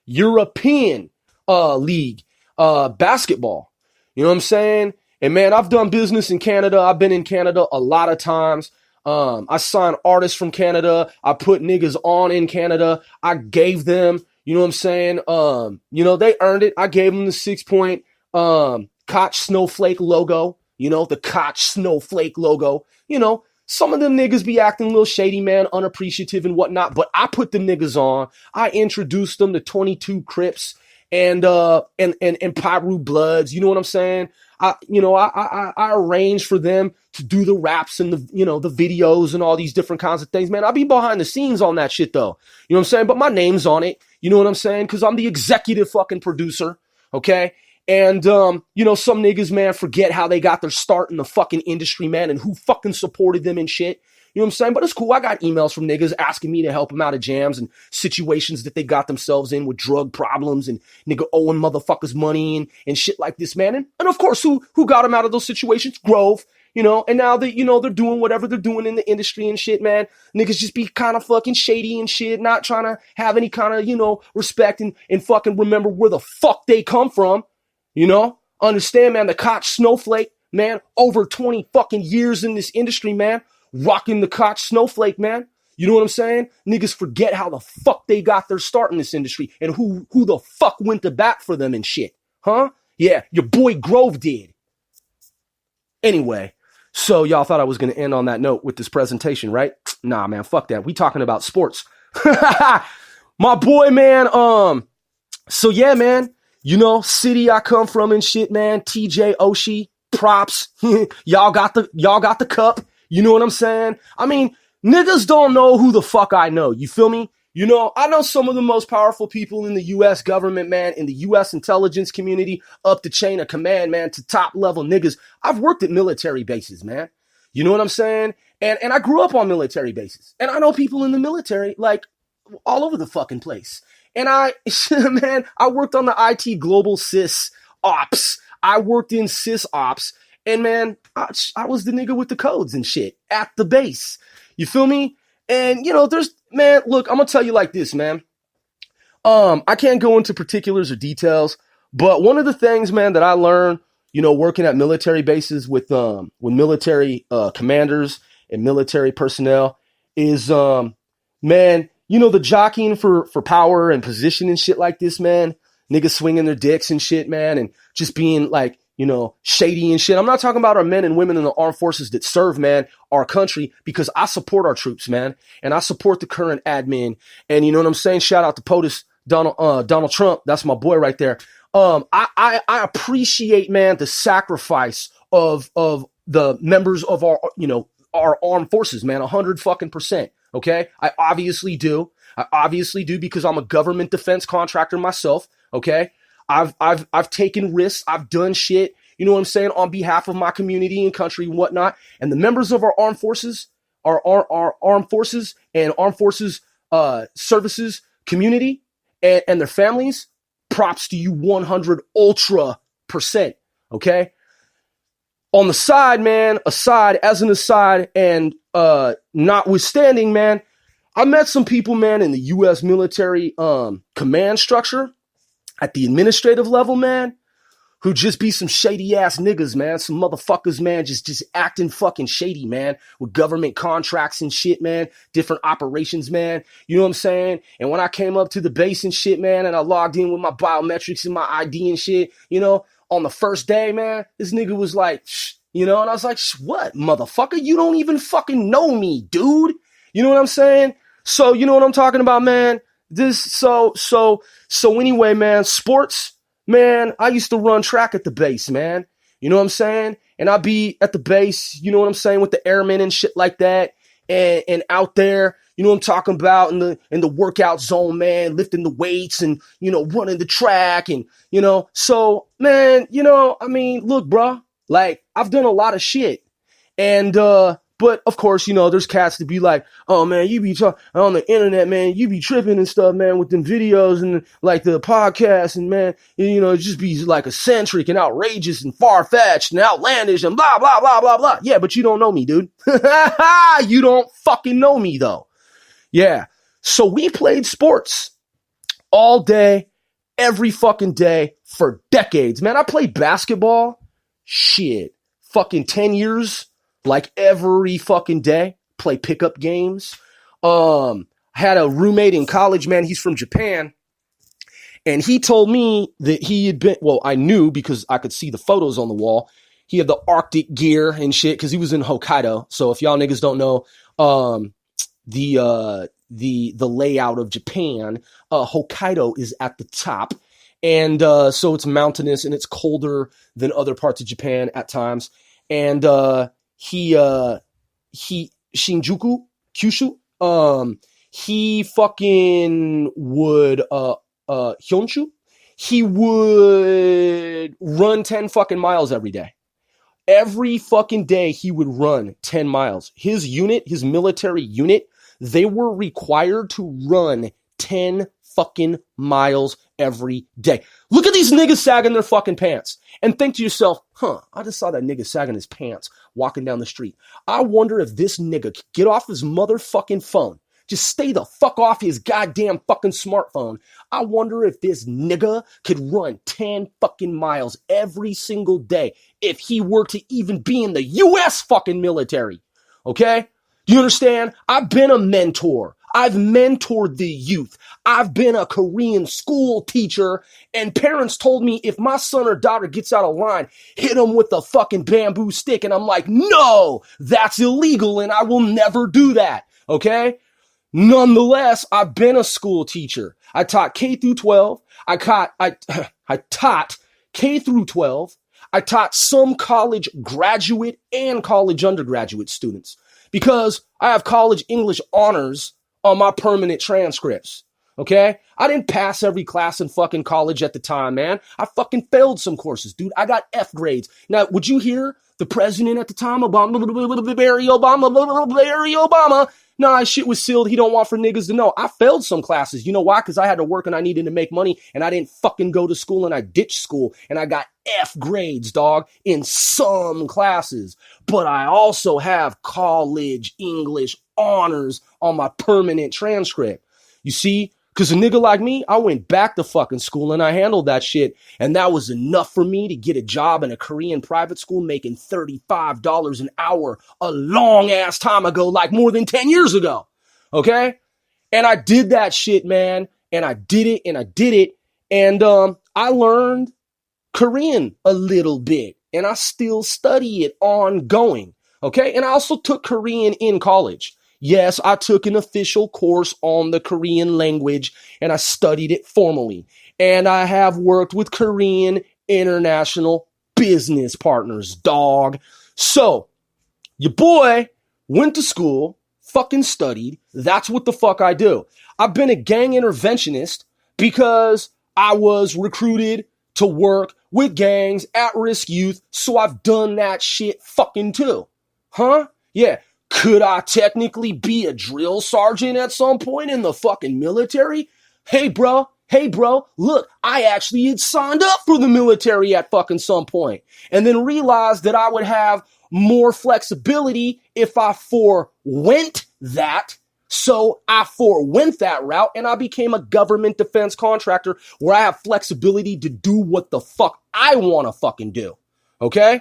league basketball. You know what I'm saying? And man, I've done business in Canada. I've been in Canada a lot of times. I signed artists from Canada. I put niggas on in Canada. I gave them, you know what I'm saying? You know, they earned it. I gave them the 6-point Koch Snowflake logo, you know, the Koch Snowflake logo. You know, some of them niggas be acting a little shady, man, unappreciative and whatnot, but I put them niggas on. I introduced them to 22 Crips and Pyru Bloods, you know what I'm saying? I arrange for them to do the raps and the, you know, the videos and all these different kinds of things, man. I'll be behind the scenes on that shit though. You know what I'm saying? But my name's on it. You know what I'm saying? Cause I'm the executive fucking producer. Okay. And, you know, some niggas, man, forget how they got their start in the fucking industry, man, and who fucking supported them and shit. You know what I'm saying? But it's cool. I got emails from niggas asking me to help them out of jams and situations that they got themselves in with drug problems and nigga owing motherfuckers money and shit like this, man. And of course, who got them out of those situations? Grove, you know, and now that, you know, they're doing whatever they're doing in the industry and shit, man. Niggas just be kind of fucking shady and shit, not trying to have any kind of, you know, respect and fucking remember where the fuck they come from, you know? Understand, man, the Koch Snowflake, man, over 20 fucking years in this industry, man. Rocking the Koch Snowflake, man. You know what I'm saying? Niggas forget how the fuck they got their start in this industry and who the fuck went to bat for them and shit. Huh? Yeah, your boy Grove did. Anyway, so y'all thought I was going to end on that note with this presentation, right? Nah, man, fuck that. We talking about sports. My boy, man, so yeah, man, you know, city I come from and shit, man. TJ Oshie, props. y'all got the cup. You know what I'm saying? I mean, niggas don't know who the fuck I know. You feel me? You know, I know some of the most powerful people in the U.S. government, man, in the U.S. intelligence community, up the chain of command, man, to top level niggas. I've worked at military bases, man. You know what I'm saying? And I grew up on military bases. And I know people in the military, like, all over the fucking place. And man, I worked on the IT global sys ops. I worked in sys ops. And man, I was the nigga with the codes and shit at the base. You feel me? And you know, man, look, I'm gonna tell you like this, man. I can't go into particulars or details, but one of the things, man, that I learned, you know, working at military bases with military commanders and military personnel is, man, you know, the jockeying for power and position and shit like this, man. Niggas swinging their dicks and shit, man, and just being like, you know, shady and shit. I'm not talking about our men and women in the armed forces that serve, man, our country, because I support our troops, man. And I support the current admin. And you know what I'm saying? Shout out to POTUS, Donald Trump. That's my boy right there. I appreciate, man, the sacrifice of the members of our, you know, our armed forces, man, 100% okay? I obviously do because I'm a government defense contractor myself, okay? I've taken risks. I've done shit, you know what I'm saying, on behalf of my community and country and whatnot. And the members of our armed forces, our armed forces and armed forces services community and their families, props to you 100 ultra %, okay? On the side, man, as an aside, and notwithstanding, man, I met some people, man, in the U.S. military command structure at the administrative level, man, who just be some shady ass niggas, man. Some motherfuckers, man, just acting fucking shady, man, with government contracts and shit, man, different operations, man. You know what I'm saying? And when I came up to the base and shit, man, and I logged in with my biometrics and my ID and shit, you know, on the first day, man, this nigga was like, shh, you know, and I was like, what, motherfucker? You don't even fucking know me, dude. You know what I'm saying? So, you know what I'm talking about, man? So anyway, man, sports, man, I used to run track at the base, man. You know what I'm saying? And I'd be at the base, you know what I'm saying, with the airmen and shit like that. And out there, you know what I'm talking about, in the workout zone, man, lifting the weights and, you know, running the track and, you know, so, man, you know, I mean, look, bro, Like, I've done a lot of shit. And, but of course, there's cats to be like, oh man, you be talking on the internet, man, you be tripping and stuff, man, with them videos and like the podcast and man, it just be like eccentric and outrageous and far-fetched and outlandish and blah, blah, blah, blah, blah. Yeah, but you don't know me, dude. You don't fucking know me though. Yeah. So we played sports all day, every fucking day for decades. Man, I played basketball. Shit. Fucking 10 years. Like every fucking day, play pickup games. Had a roommate in college, man. He's from Japan. And he told me that he had been, well, I knew because I could see the photos on the wall. He had the Arctic gear and shit because he was in Hokkaido. So if y'all niggas don't know, the layout of Japan, Hokkaido is at the top. And, so it's mountainous and it's colder than other parts of Japan at times. And, Shinjuku, Kyushu, he fucking would, Hyonshu, he would run 10 fucking miles every day. Every fucking day he would run 10 miles. His unit, his military unit, they were required to run 10 fucking miles every day. Look at these niggas sagging their fucking pants and think to yourself, I just saw that nigga sagging his pants walking down the street. I wonder if this nigga could get off his motherfucking phone. Just stay the fuck off his goddamn fucking smartphone. I wonder if this nigga could run 10 fucking miles every single day if he were to even be in the US fucking military. Okay? Do you understand? I've been a mentor. I've mentored the youth. I've been a Korean school teacher, and parents told me if my son or daughter gets out of line, hit him with a fucking bamboo stick. And I'm like, no, that's illegal and I will never do that. Okay? Nonetheless, I've been a school teacher. I taught K through 12. I taught K through 12. I taught some college graduate and college undergraduate students because I have college English honors on my permanent transcripts. Okay? I didn't pass every class in fucking college at the time, man. I fucking failed some courses, dude. I got F grades. Now, would you hear the president at the time, Barry Obama? Nah, shit was sealed. He don't want for niggas to know. I failed some classes. You know why? Because I had to work and I needed to make money and I didn't fucking go to school and I ditched school and I got F grades, dog, in some classes. But I also have college English honors on my permanent transcript. You see? Because a nigga like me, I went back to fucking school and I handled that shit. And that was enough for me to get a job in a Korean private school making $35 an hour a long ass time ago, like more than 10 years ago. Okay? And I did that shit, man. And I did it and I did it. And I learned Korean a little bit. And I still study it ongoing. Okay? And I also took Korean in college. Yes, I took an official course on the Korean language and I studied it formally. And I have worked with Korean international business partners, dog. So, your boy went to school, fucking studied. That's what the fuck I do. I've been a gang interventionist because I was recruited to work with gangs, at-risk youth, so I've done that shit fucking too. Huh? Yeah. Could I technically be a drill sergeant at some point in the fucking military? Hey, bro, look, I actually had signed up for the military at fucking some point and then realized that I would have more flexibility if I forewent that. So I forewent that route and I became a government defense contractor where I have flexibility to do what the fuck I want to fucking do. Okay?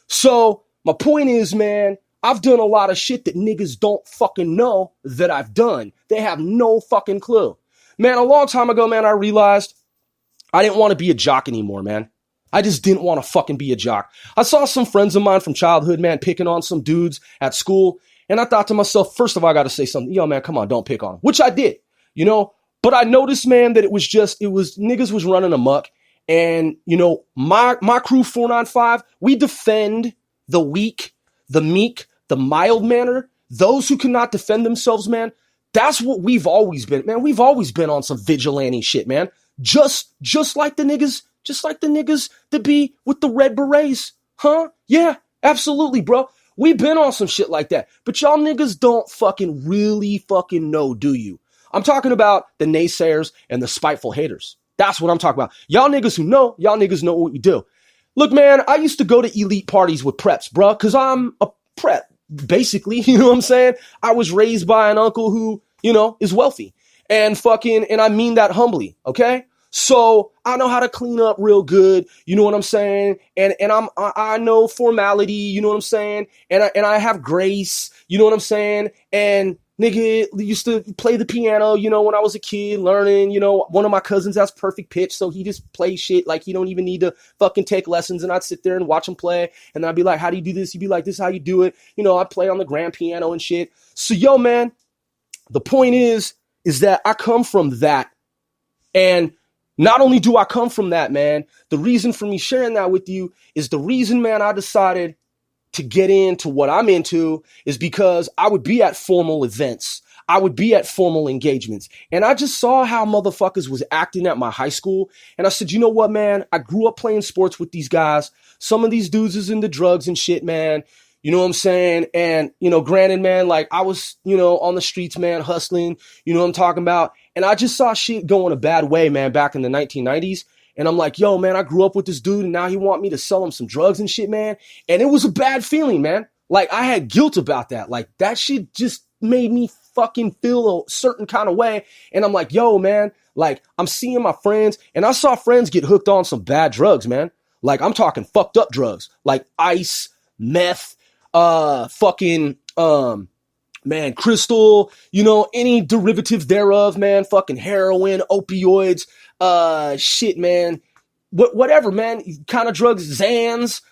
So my point is, man, I've done a lot of shit that niggas don't fucking know that I've done. They have no fucking clue. Man, a long time ago, man, I realized I didn't want to be a jock anymore, man. I just didn't want to fucking be a jock. I saw some friends of mine from childhood, man, picking on some dudes at school. And I thought to myself, first of all, I got to say something. Yo, man, come on, don't pick on them. Which I did, you know. But I noticed, man, that it was niggas was running amok. And, you know, my crew 495, we defend the weak, the meek, the mild-mannered, those who cannot defend themselves, man. That's what we've always been, man. We've always been on some vigilante shit, man. Just like the niggas that be with the red berets Huh? Yeah, absolutely, bro. We been on some shit like that. But y'all niggas don't fucking really fucking know, do you? I'm talking about the naysayers and the spiteful haters. That's what I'm talking about. Y'all niggas who know, y'all niggas know what you do. Look, man, I used to go to elite parties with preps, bro, because I'm a prep, basically. You know what I'm saying? I was raised by an uncle who, is wealthy. And I mean that humbly, okay? So I know how to clean up real good, you know what I'm saying? And I know formality, you know what I'm saying? And I have grace, you know what I'm saying? And nigga used to play the piano, when I was a kid learning, one of my cousins has perfect pitch, so he just plays shit like he don't even need to fucking take lessons, and I'd sit there and watch him play, and then I'd be like, how do you do this? He'd be like, this is how you do it. I'd play on the grand piano and shit. So yo, man, the point is that I come from that. And not only do I come from that, man, the reason for me sharing that with you is the reason, man, I decided to get into what I'm into is because I would be at formal events. I would be at formal engagements. And I just saw how motherfuckers was acting at my high school. And I said, you know what, man? I grew up playing sports with these guys. Some of these dudes is into drugs and shit, man. You know what I'm saying? And, granted, man, like I was, on the streets, man, hustling, you know what I'm talking about? And I just saw shit going a bad way, man, back in the 1990s. And I'm like, yo, man, I grew up with this dude and now he want me to sell him some drugs and shit, man. And it was a bad feeling, man. Like I had guilt about that. Like that shit just made me fucking feel a certain kind of way. And I'm like, yo, man, like I'm seeing my friends and I saw friends get hooked on some bad drugs, man. Like I'm talking fucked up drugs like ice, meth, man, crystal, any derivative thereof, man, fucking heroin, opioids, shit, man, whatever, man, kind of drugs, Xans,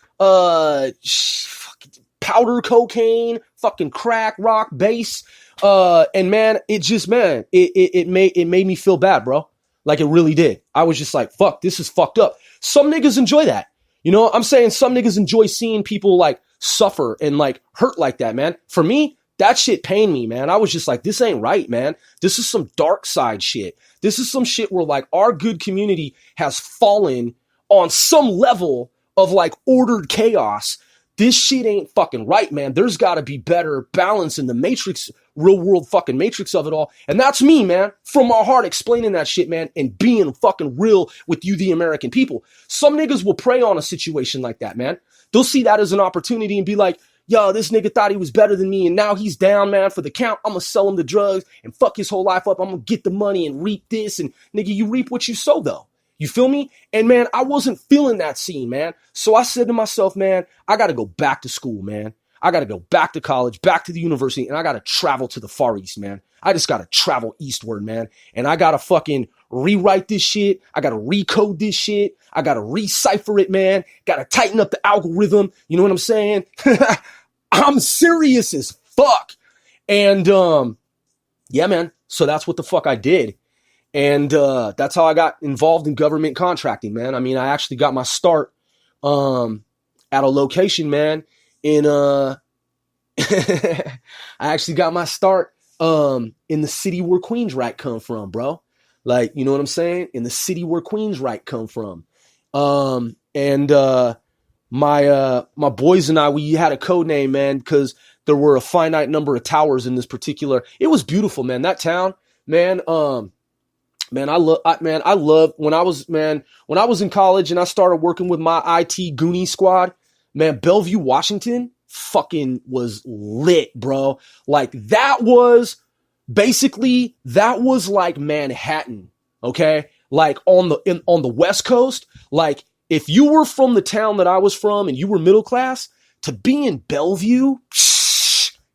powder cocaine, fucking crack, rock, bass, and man, it just, man, it made me feel bad, bro. Like it really did. I was just like, fuck, this is fucked up. Some niggas enjoy that. I'm saying some niggas enjoy seeing people like suffer and like hurt like that, man. For me, that shit pained me, man. I was just like, this ain't right, man. This is some dark side shit. This is some shit where like our good community has fallen on some level of like ordered chaos. This shit ain't fucking right, man. There's got to be better balance in the matrix, real world fucking matrix of it all. And that's me, man, from my heart explaining that shit, man, and being fucking real with you, the American people. Some niggas will prey on a situation like that, man. They'll see that as an opportunity and be like, yo, this nigga thought he was better than me and now he's down, man, for the count. I'm going to sell him the drugs and fuck his whole life up. I'm going to get the money and reap this. And nigga, you reap what you sow, though. You feel me? And man, I wasn't feeling that scene, man. So I said to myself, man, I got to go back to school, man. I got to go back to college, back to the university, and I got to travel to the Far East, man. I just got to travel eastward, man. And I got to fucking rewrite this shit. I got to recode this shit. I got to recipher it, man. Got to tighten up the algorithm. You know what I'm saying? I'm serious as fuck. And yeah, man. So that's what the fuck I did. And that's how I got involved in government contracting, man. I mean, I actually got my start at a location, man, in I actually got my start in the city where Queensryche come from, bro. Like, you know what I'm saying? In the city where Queensryche come from. And my boys and I, we had a code name, man, because there were a finite number of towers in this particular. It was beautiful, man. That town, man. Man, I love when I was in college and I started working with my IT Goonie squad, man, Bellevue, Washington fucking was lit, bro. Like that was like Manhattan. Okay. Like on the West Coast, like if you were from the town that I was from and you were middle class, to be in Bellevue,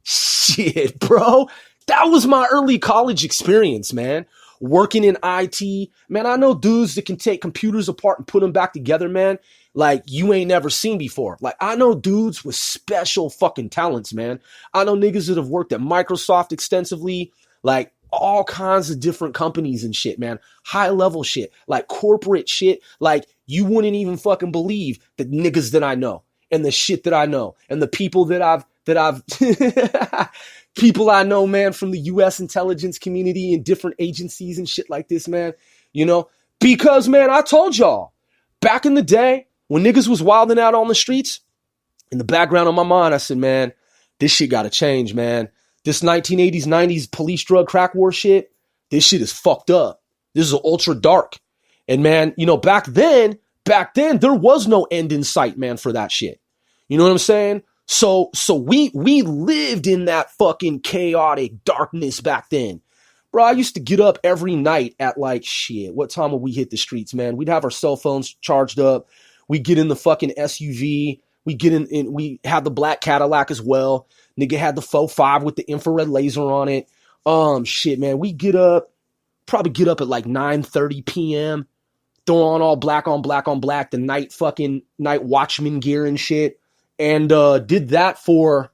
shit, bro, that was my early college experience, man. Working in IT, man, I know dudes that can take computers apart and put them back together, man, like you ain't never seen before. Like I know dudes with special fucking talents, man. I know niggas that have worked at Microsoft extensively, like all kinds of different companies and shit, man. High level shit, like corporate shit. Like you wouldn't even fucking believe the niggas that I know and the shit that I know and the people that I've people I know, man, from the U.S. intelligence community and different agencies and shit like this, man, because, man, I told y'all back in the day when niggas was wilding out on the streets, In the background of my mind, I said, man, this shit got to change, man. This 1980s, 90s police drug crack war shit, this shit is fucked up. This is ultra dark. And man, back then, there was no end in sight, man, for that shit. You know what I'm saying? So we lived in that fucking chaotic darkness back then. Bro, I used to get up every night at like, shit, what time would we hit the streets, man? We'd have our cell phones charged up. We'd get in the fucking SUV. We get in, we had the black Cadillac as well. Nigga had the 4.5 with the infrared laser on it. Shit, man, we probably get up at like 9:30 p.m., throw on all black on black on black, the night watchman gear and shit. And did that for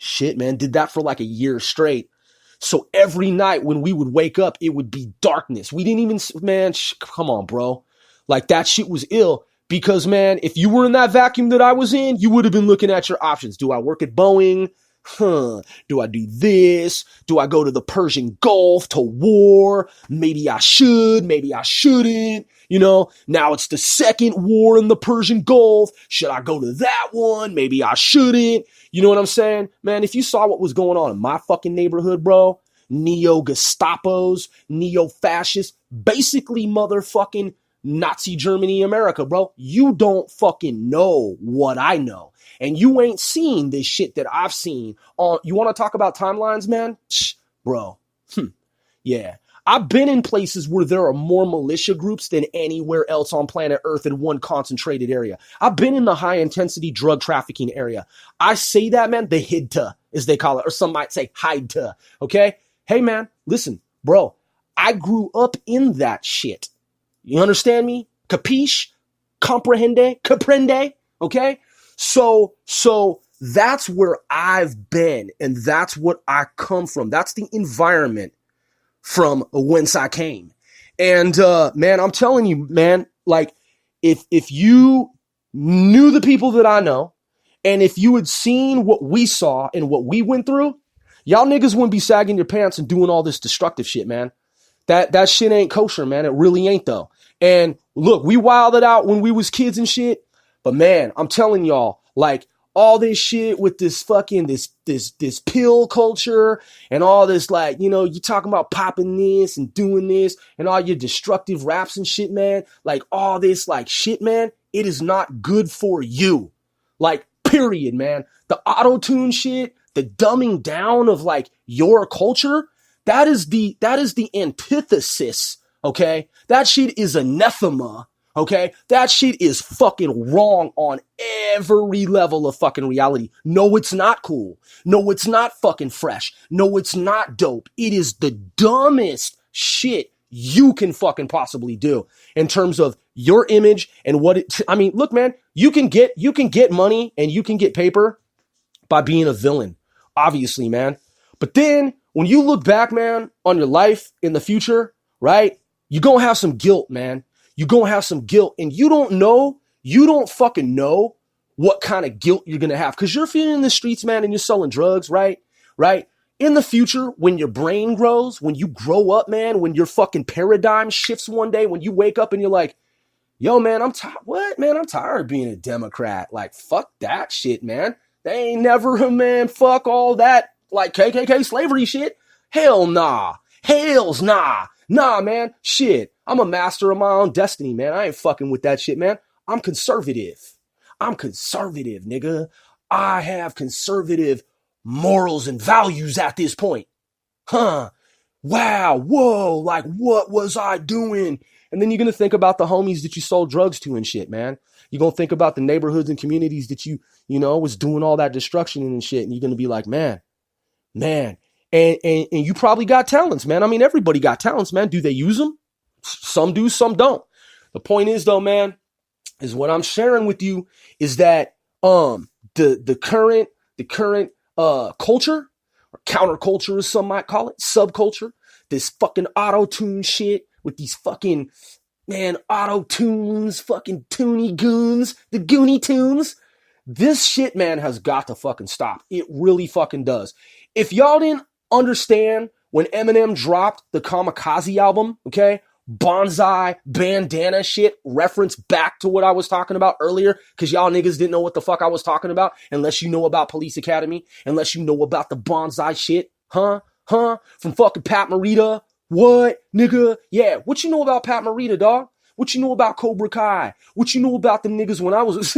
like a year straight. So every night when we would wake up, it would be darkness. We didn't even, man, come on, bro. Like that shit was ill because, man, if you were in that vacuum that I was in, you would have been looking at your options. Do I work at Boeing? Do I do this? Do I go to the Persian Gulf to war? Maybe I should, maybe I shouldn't. Now it's the second war in the Persian Gulf. Should I go to that one? Maybe I shouldn't. You know what I'm saying? Man, if you saw what was going on in my fucking neighborhood, bro, neo-Gestapos, neo-fascists, basically motherfucking Nazi Germany, America, bro. You don't fucking know what I know. And you ain't seen this shit that I've seen. You want to talk about timelines, man? Bro. Yeah. I've been in places where there are more militia groups than anywhere else on planet Earth in one concentrated area. I've been in the high-intensity drug trafficking area. I say that, man, the HIDTA, as they call it, or some might say HIDTA, okay? Hey, man, listen, bro, I grew up in that shit. You understand me? Capiche? Comprende? Okay? So that's where I've been, and that's what I come from. That's the environment from whence I came. And man, I'm telling you, man, like if you knew the people that I know, and if you had seen what we saw and what we went through, y'all niggas wouldn't be sagging your pants and doing all this destructive shit, man. That shit ain't kosher, man. It really ain't though. And look, we wilded out when we was kids and shit. But man, I'm telling y'all, like all this shit with this fucking, this pill culture and all this, like, you talking about popping this and doing this and all your destructive raps and shit, man. Like all this like shit, man, it is not good for you. Like, period, man. The auto-tune shit, the dumbing down of like your culture, that is the antithesis, okay? That shit is anathema, okay? That shit is fucking wrong on every level of fucking reality. No, it's not cool. No, it's not fucking fresh. No, it's not dope. It is the dumbest shit you can fucking possibly do in terms of your image and what it, I mean, look, man, you can get money and you can get paper by being a villain, obviously, man. But then when you look back, man, on your life in the future, right? You're going to have some guilt, man. You're going to have some guilt, and you don't fucking know what kind of guilt you're going to have because you're feeling in the streets, man, and you're selling drugs, right? Right? In the future, when your brain grows, when you grow up, man, when your fucking paradigm shifts one day, when you wake up and you're like, yo, man, I'm tired. What, man? I'm tired of being a Democrat. Like, fuck that shit, man. They ain't never, man, fuck all that, like, KKK slavery shit. Hell nah. Hells nah. Nah, man. Shit. I'm a master of my own destiny, man. I ain't fucking with that shit, man. I'm conservative. I'm conservative, nigga. I have conservative morals and values at this point. Huh. Wow. Whoa. Like, what was I doing? And then you're going to think about the homies that you sold drugs to and shit, man. You're going to think about the neighborhoods and communities that you was doing all that destruction and shit. And you're going to be like, man. And you probably got talents, man. I mean, everybody got talents, man. Do they use them? Some do, some don't. The point is, though, man, is what I'm sharing with you is that the current culture, or counterculture as some might call it, subculture, this fucking auto-tune shit with these fucking, man, auto-tunes, fucking toony goons, the Goonie tunes. This shit, man, has got to fucking stop. It really fucking does. If y'all didn't understand when Eminem dropped the Kamikaze album, okay, bonsai bandana shit reference back to what I was talking about earlier, because y'all niggas didn't know what the fuck I was talking about unless you know about Police Academy, unless you know about the bonsai shit, huh? From fucking Pat Morita. What, nigga? Yeah, what you know about Pat Morita, dog? What you know about Cobra Kai? What you know about the niggas when I was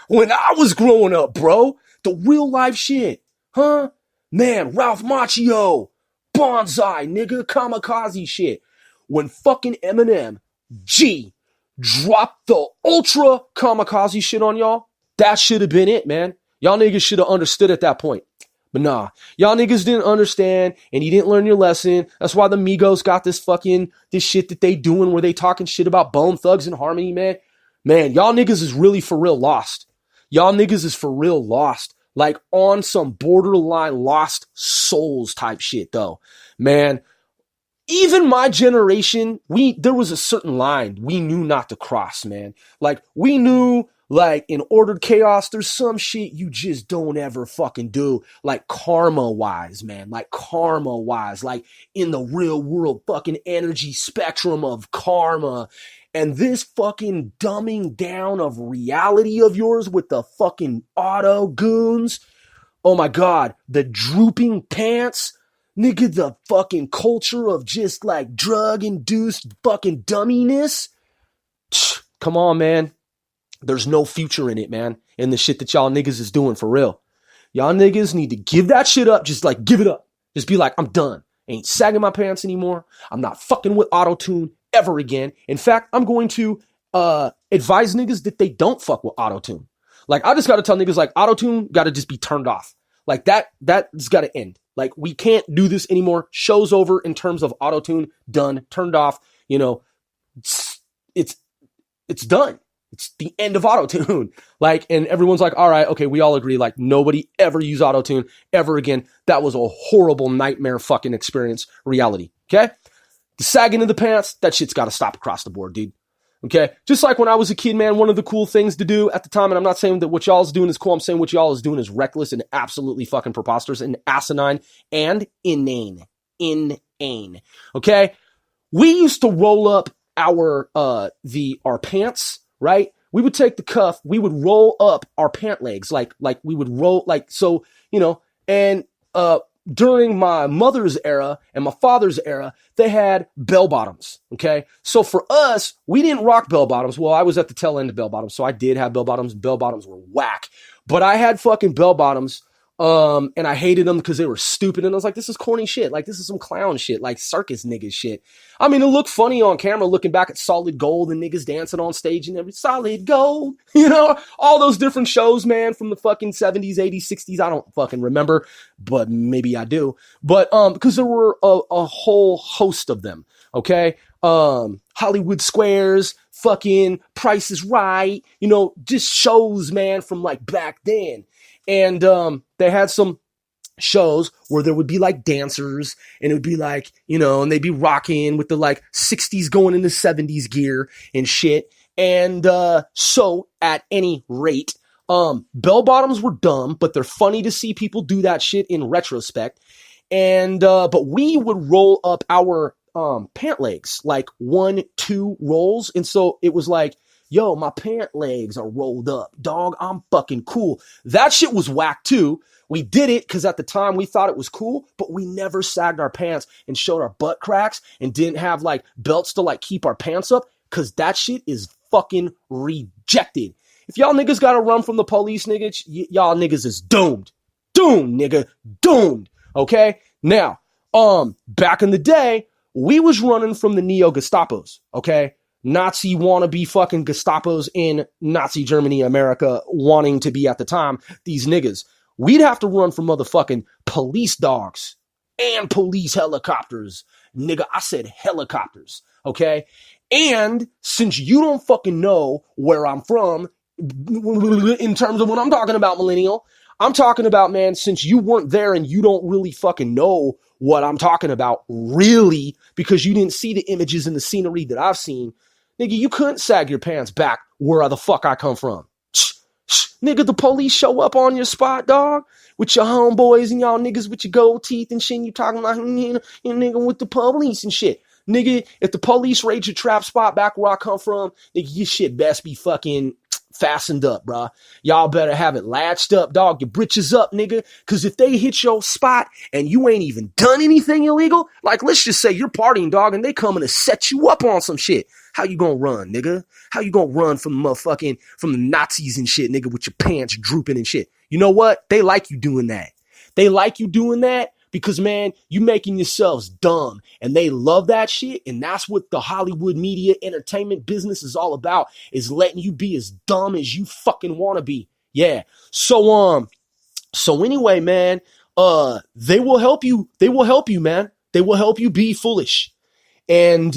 when I was growing up, bro? The real life shit, huh? Man, Ralph Macchio, bonsai, nigga, kamikaze shit. When fucking Eminem G dropped the ultra kamikaze shit on y'all, that should have been it, man. Y'all niggas should have understood at that point. But nah, y'all niggas didn't understand and you didn't learn your lesson. That's why the Migos got this shit that they doing where they talking shit about Bone Thugs and Harmony, man. Man, y'all niggas is really for real lost. Y'all niggas is for real lost. Like on some borderline lost souls type shit though. Man, even my generation, there was a certain line we knew not to cross, man. Like we knew, like in ordered chaos, there's some shit you just don't ever fucking do. Like karma wise, man. Like karma wise, like in the real world fucking energy spectrum of karma. And this fucking dumbing down of reality of yours with the fucking auto goons. Oh my God, the drooping pants. Nigga, the fucking culture of just like drug-induced fucking dumminess. Come on, man. There's no future in it, man. In the shit that y'all niggas is doing for real. Y'all niggas need to give that shit up. Just like give it up. Just be like, I'm done. Ain't sagging my pants anymore. I'm not fucking with auto-tune ever again. In fact, I'm going to advise niggas that they don't fuck with auto-tune. Like, I just got to tell niggas like auto-tune got to just be turned off. Like that's got to end. Like, we can't do this anymore. Show's over in terms of auto-tune. Done. Turned off. You know, it's done. It's the end of auto-tune. Like, and everyone's like, all right, okay, we all agree. Like, nobody ever use auto-tune ever again. That was a horrible nightmare fucking experience. Reality. Okay? The sagging of the pants, that shit's got to stop across the board, dude. Okay? Just like when I was a kid, man, one of the cool things to do at the time, and I'm not saying that what y'all is doing is cool, I'm saying what y'all is doing is reckless and absolutely fucking preposterous and asinine and inane. Inane. Okay? We used to roll up our pants, right? We would take the cuff, we would roll up our pant legs, like we would roll, like, so, you know, and during my mother's era and my father's era, they had bell bottoms. Okay. So for us, we didn't rock bell bottoms. Well, I was at the tail end of bell bottoms. So I did have bell bottoms. Bell bottoms were whack, but I had fucking bell bottoms. And I hated them because they were stupid. And I was like, this is corny shit. Like, this is some clown shit, like circus niggas shit. I mean, it looked funny on camera looking back at Solid Gold and niggas dancing on stage and every Solid Gold, you know, all those different shows, man, from the fucking 70s, 80s, 60s. I don't fucking remember, but maybe I do. But, because there were a whole host of them. Okay. Hollywood Squares, fucking Price is Right, you know, just shows, man, from like back then. And they had some shows where there would be like dancers and it would be like, you know, and they'd be rocking with the like 60s going into 70s gear and shit. And so at any rate, bell bottoms were dumb, but they're funny to see people do that shit in retrospect. And but we would roll up our pant legs, like 1-2 rolls. And so it was like, yo, my pant legs are rolled up. Dog, I'm fucking cool. That shit was whack too. We did it because at the time we thought it was cool, but we never sagged our pants and showed our butt cracks and didn't have like belts to like keep our pants up because that shit is fucking rejected. If y'all niggas gotta run from the police, niggas, y'all niggas is doomed. Doomed, nigga. Doomed. Okay? Now, back in the day, we was running from the neo-Gestapos, okay? Nazi wannabe fucking Gestapos in Nazi Germany, America, wanting to be at the time, these niggas. We'd have to run from motherfucking police dogs and police helicopters. Nigga, I said helicopters, okay? And since you don't fucking know where I'm from, in terms of what I'm talking about, millennial, I'm talking about, man, since you weren't there and you don't really fucking know what I'm talking about, really, because you didn't see the images and the scenery that I've seen, nigga, you couldn't sag your pants back where the fuck I come from. Nigga, the police show up on your spot, dog, with your homeboys and y'all niggas with your gold teeth and shit, and you talking like, you nigga with the police and shit. Nigga, if the police raid your trap spot back where I come from, nigga, your shit best be fucking fastened up, bruh. Y'all better have it latched up, dog. Your britches up, nigga. Because if they hit your spot and you ain't even done anything illegal, like let's just say you're partying, dog, and they coming to set you up on some shit. How you gonna run, nigga? How you gonna run from the Nazis and shit, nigga, with your pants drooping and shit? You know what? They like you doing that. They like you doing that because, man, you making yourselves dumb. And they love that shit. And that's what the Hollywood media entertainment business is all about, is letting you be as dumb as you fucking want to be. Yeah. So anyway, man, they will help you. They will help you, man. They will help you be foolish. And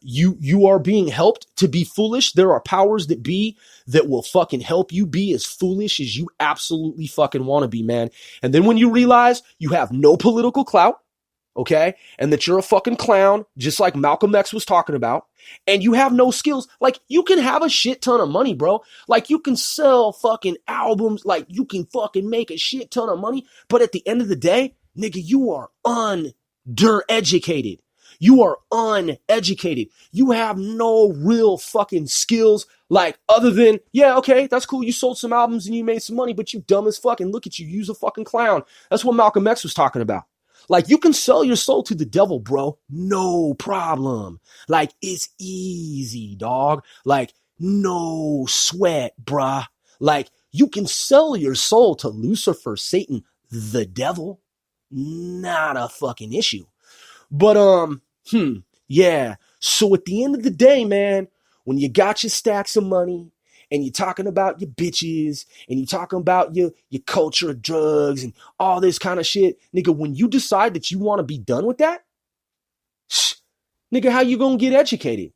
you are being helped to be foolish. There are powers that be that will fucking help you be as foolish as you absolutely fucking want to be, man. And then when you realize you have no political clout, okay, and that you're a fucking clown, just like Malcolm X was talking about, and you have no skills, like you can have a shit ton of money, bro. Like you can sell fucking albums, like you can fucking make a shit ton of money, but at the end of the day, nigga, you are undereducated. You are uneducated. You have no real fucking skills, like other than, yeah, okay, that's cool. You sold some albums and you made some money, but you dumb as fucking. Look at you. You's a fucking clown. That's what Malcolm X was talking about. Like you can sell your soul to the devil, bro. No problem. Like it's easy, dog. Like no sweat, bruh. Like you can sell your soul to Lucifer, Satan, the devil. Not a fucking issue. But, yeah. So at the end of the day, man, when you got your stacks of money and you're talking about your bitches and you're talking about your culture of drugs and all this kind of shit, nigga, when you decide that you want to be done with that, nigga, how you gonna get educated?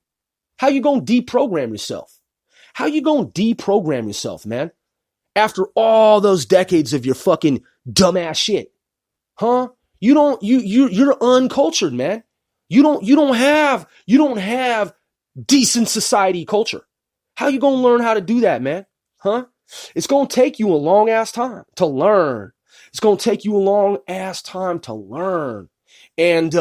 How you gonna deprogram yourself? How you gonna deprogram yourself, man? After all those decades of your fucking dumbass shit, huh? You're uncultured, man. You don't have decent society culture. How you gonna learn how to do that, man? Huh? It's gonna take you a long ass time to learn. It's gonna take you a long ass time to learn. And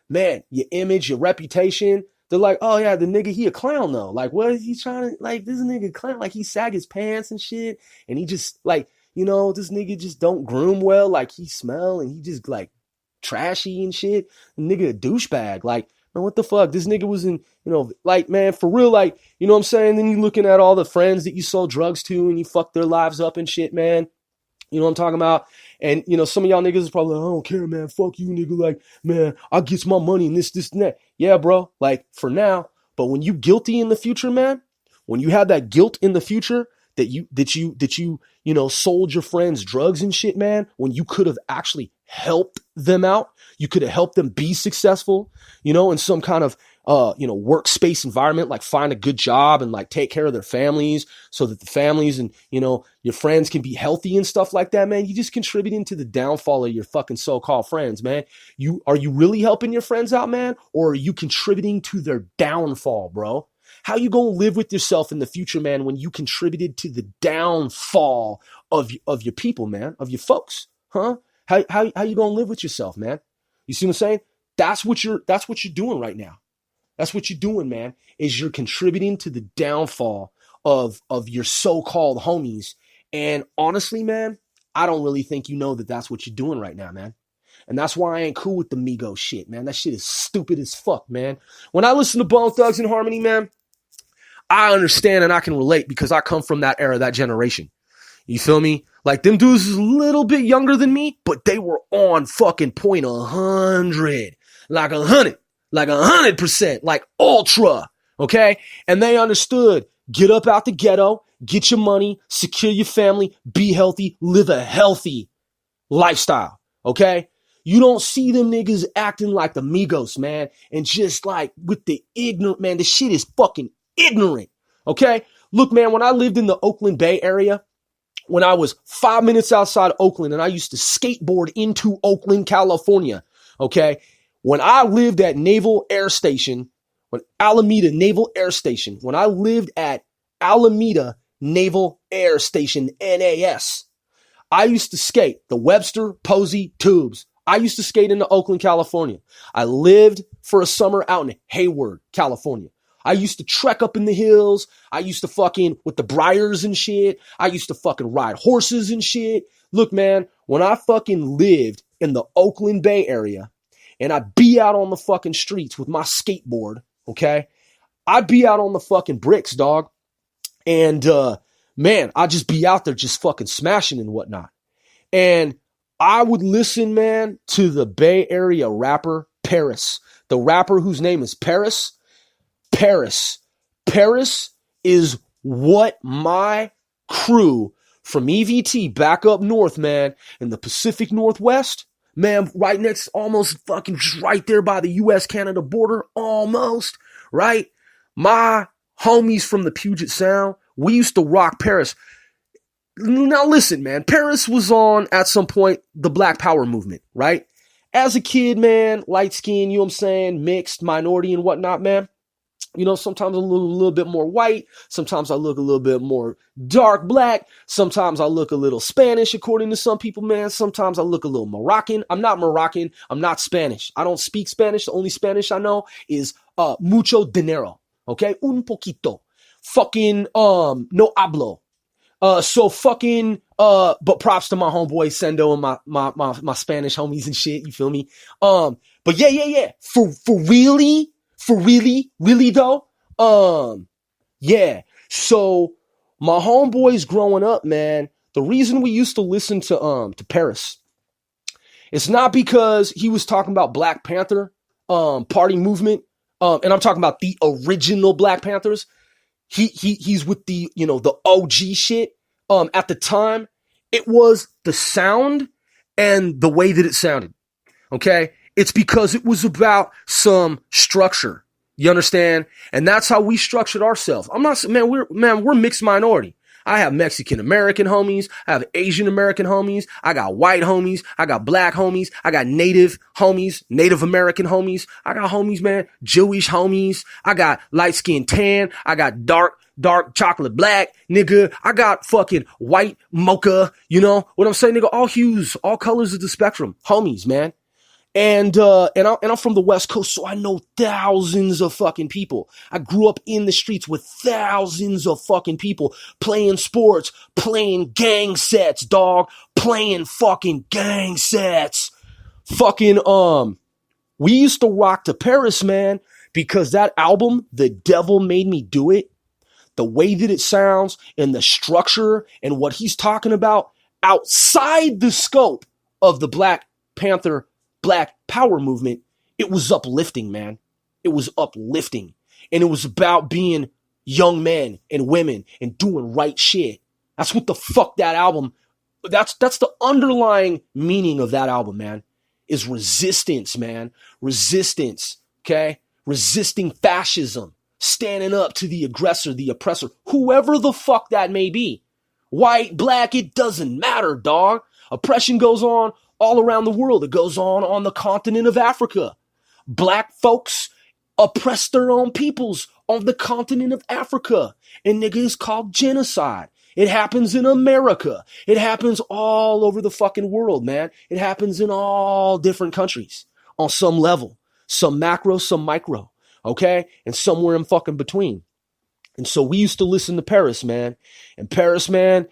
man, your image, your reputation, they're like, oh yeah, the nigga, he a clown though. Like, what is he trying to, like, this nigga clown? Like, he sag his pants and shit, and he just like, you know, this nigga just don't groom well, like he smell and he just like trashy and shit. Nigga a douchebag. Like, man, what the fuck? This nigga was in, you know, like, man, for real, like, you know what I'm saying? Then you looking at all the friends that you sold drugs to and you fucked their lives up and shit, man. You know what I'm talking about? And, you know, some of y'all niggas is probably like, I don't care, man. Fuck you, nigga. Like, man, I get my money and this, and that. Yeah, bro. Like, for now. But when you guilty in the future, man, when you have that guilt in the future that you know, sold your friends drugs and shit, man, when you could have actually helped them out, you could have helped them be successful, you know, in some kind of, you know, workspace environment, like find a good job and like take care of their families so that the families and, you know, your friends can be healthy and stuff like that, man. You just contributing to the downfall of your fucking so-called friends, man. Are you really helping your friends out, man? Or are you contributing to their downfall, bro? How you gonna live with yourself in the future, man, when you contributed to the downfall of your people, man, of your folks, huh? How you gonna live with yourself, man? You see what I'm saying? That's what you're doing right now. That's what you're doing, man, is you're contributing to the downfall of your so-called homies. And honestly, man, I don't really think you know that that's what you're doing right now, man. And that's why I ain't cool with the Migos shit, man. That shit is stupid as fuck, man. When I listen to Bone Thugs and Harmony, man, I understand and I can relate because I come from that era, that generation. You feel me? Like, them dudes is a little bit younger than me, but they were on fucking point 100. Like 100. Like 100%. Like ultra. Okay? And they understood. Get up out the ghetto. Get your money. Secure your family. Be healthy. Live a healthy lifestyle. Okay? You don't see them niggas acting like the Migos, man. And just like with the ignorant, man, the shit is fucking ignorant. Okay? Look, man, when I lived in the Oakland Bay area, when I was 5 minutes outside Oakland and I used to skateboard into Oakland, California. Okay. When I lived at Naval Air Station, Alameda Naval Air Station, when I lived at Alameda Naval Air Station, NAS, I used to skate the Webster Posey tubes I used to skate into Oakland, California. I lived for a summer out in Hayward, California. I used to trek up in the hills. I used to fucking with the briars and shit. I used to fucking ride horses and shit. Look, man, when I fucking lived in the Oakland Bay area and I'd be out on the fucking streets with my skateboard, okay? I'd be out on the fucking bricks, dog. And, man, I'd just be out there just fucking smashing and whatnot. And I would listen, man, to the Bay Area rapper Paris, the rapper whose name is Paris. Paris is what my crew from EVT back up north, man, in the Pacific Northwest, man, right next, almost fucking just right there by the US-Canada border, almost, right? My homies from the Puget Sound, we used to rock Paris. Now listen, man, Paris was on, at some point, the Black Power movement, right? As a kid, man, light skin, you know what I'm saying, mixed, minority and whatnot, man. You know, sometimes a little bit more white. Sometimes I look a little bit more dark black. Sometimes I look a little Spanish, according to some people, man. Sometimes I look a little Moroccan. I'm not Moroccan. I'm not Spanish. I don't speak Spanish. The only Spanish I know is mucho dinero. Okay? Un poquito. Fucking, no hablo. So fucking, but props to my homeboy Sendo and my Spanish homies and shit. You feel me? But yeah. For really though, yeah. So my homeboys growing up, man, the reason we used to listen to Paris, it's not because he was talking about Black Panther, party movement, and I'm talking about the original Black Panthers. He's with the, you know, the OG shit. At the time, it was the sound and the way that it sounded. Okay? It's because it was about some structure. You understand? And that's how we structured ourselves. We're mixed minority. I have Mexican American homies. I have Asian American homies. I got white homies. I got black homies. I got native homies, Native American homies. I got homies, man, Jewish homies. I got light skin tan. I got dark chocolate black, nigga. I got fucking white mocha. You know what I'm saying, nigga? All hues, all colors of the spectrum. Homies, man. And I'm from the West Coast, so I know thousands of fucking people. I grew up in the streets with thousands of fucking people playing sports, playing gang sets, dog, playing fucking gang sets. Fucking, we used to rock to Paris, man, because that album, The Devil Made Me Do It, the way that it sounds and the structure and what he's talking about outside the scope of the Black Panther Black Power movement, it was uplifting, man. It was uplifting. And it was about being young men and women and doing right shit. That's what the fuck that album, that's the underlying meaning of that album, man, is resistance, man. Resistance, okay? Resisting fascism, standing up to the aggressor, the oppressor, whoever the fuck that may be. White, black, it doesn't matter, dog. Oppression goes on all around the world. It goes on the continent of Africa. Black folks oppress their own peoples on the continent of Africa. And nigga, it's called genocide. It happens in America. It happens all over the fucking world, man. It happens in all different countries on some level. Some macro, some micro. Okay? And somewhere in fucking between. And so we used to listen to Paris, man. And Paris, man,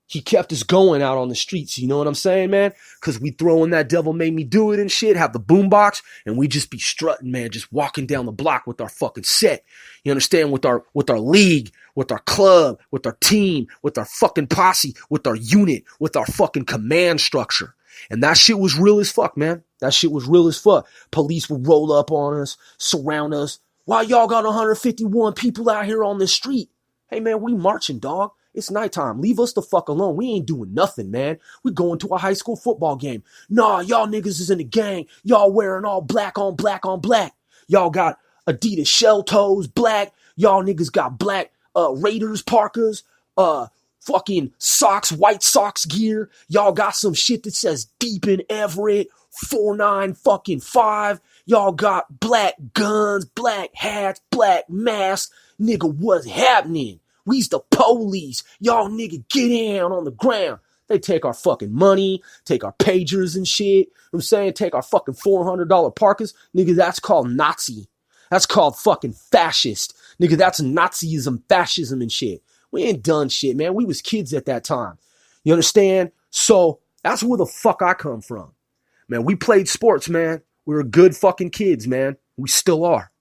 he kept us going out on the streets. You know what I'm saying, man? Because we throw in That Devil Made Me Do It and shit, have the boombox, and we just be strutting, man, just walking down the block with our fucking set. You understand? With our league, with our club, with our team, with our fucking posse, with our unit, with our fucking command structure. And that shit was real as fuck, man. That shit was real as fuck. Police would roll up on us, surround us. Why y'all got 151 people out here on the street? Hey, man, we marching, dog. It's nighttime. Leave us the fuck alone. We ain't doing nothing, man. We going to a high school football game. Nah, y'all niggas is in the gang. Y'all wearing all black on black on black. Y'all got Adidas shell toes, black. Y'all niggas got black Raiders parkas, fucking socks, white socks gear. Y'all got some shit that says Deep in Everett, 49 Y'all got black guns, black hats, black masks. Nigga, what's happening? We's the police. Y'all nigga get down on the ground. They take our fucking money, take our pagers and shit. You know what I'm saying? Take our fucking $400 parkas. Nigga, that's called Nazi. That's called fucking fascist. Nigga, that's Nazism, fascism and shit. We ain't done shit, man. We was kids at that time. You understand? So that's where the fuck I come from. Man, we played sports, man. We were good fucking kids, man. We still are.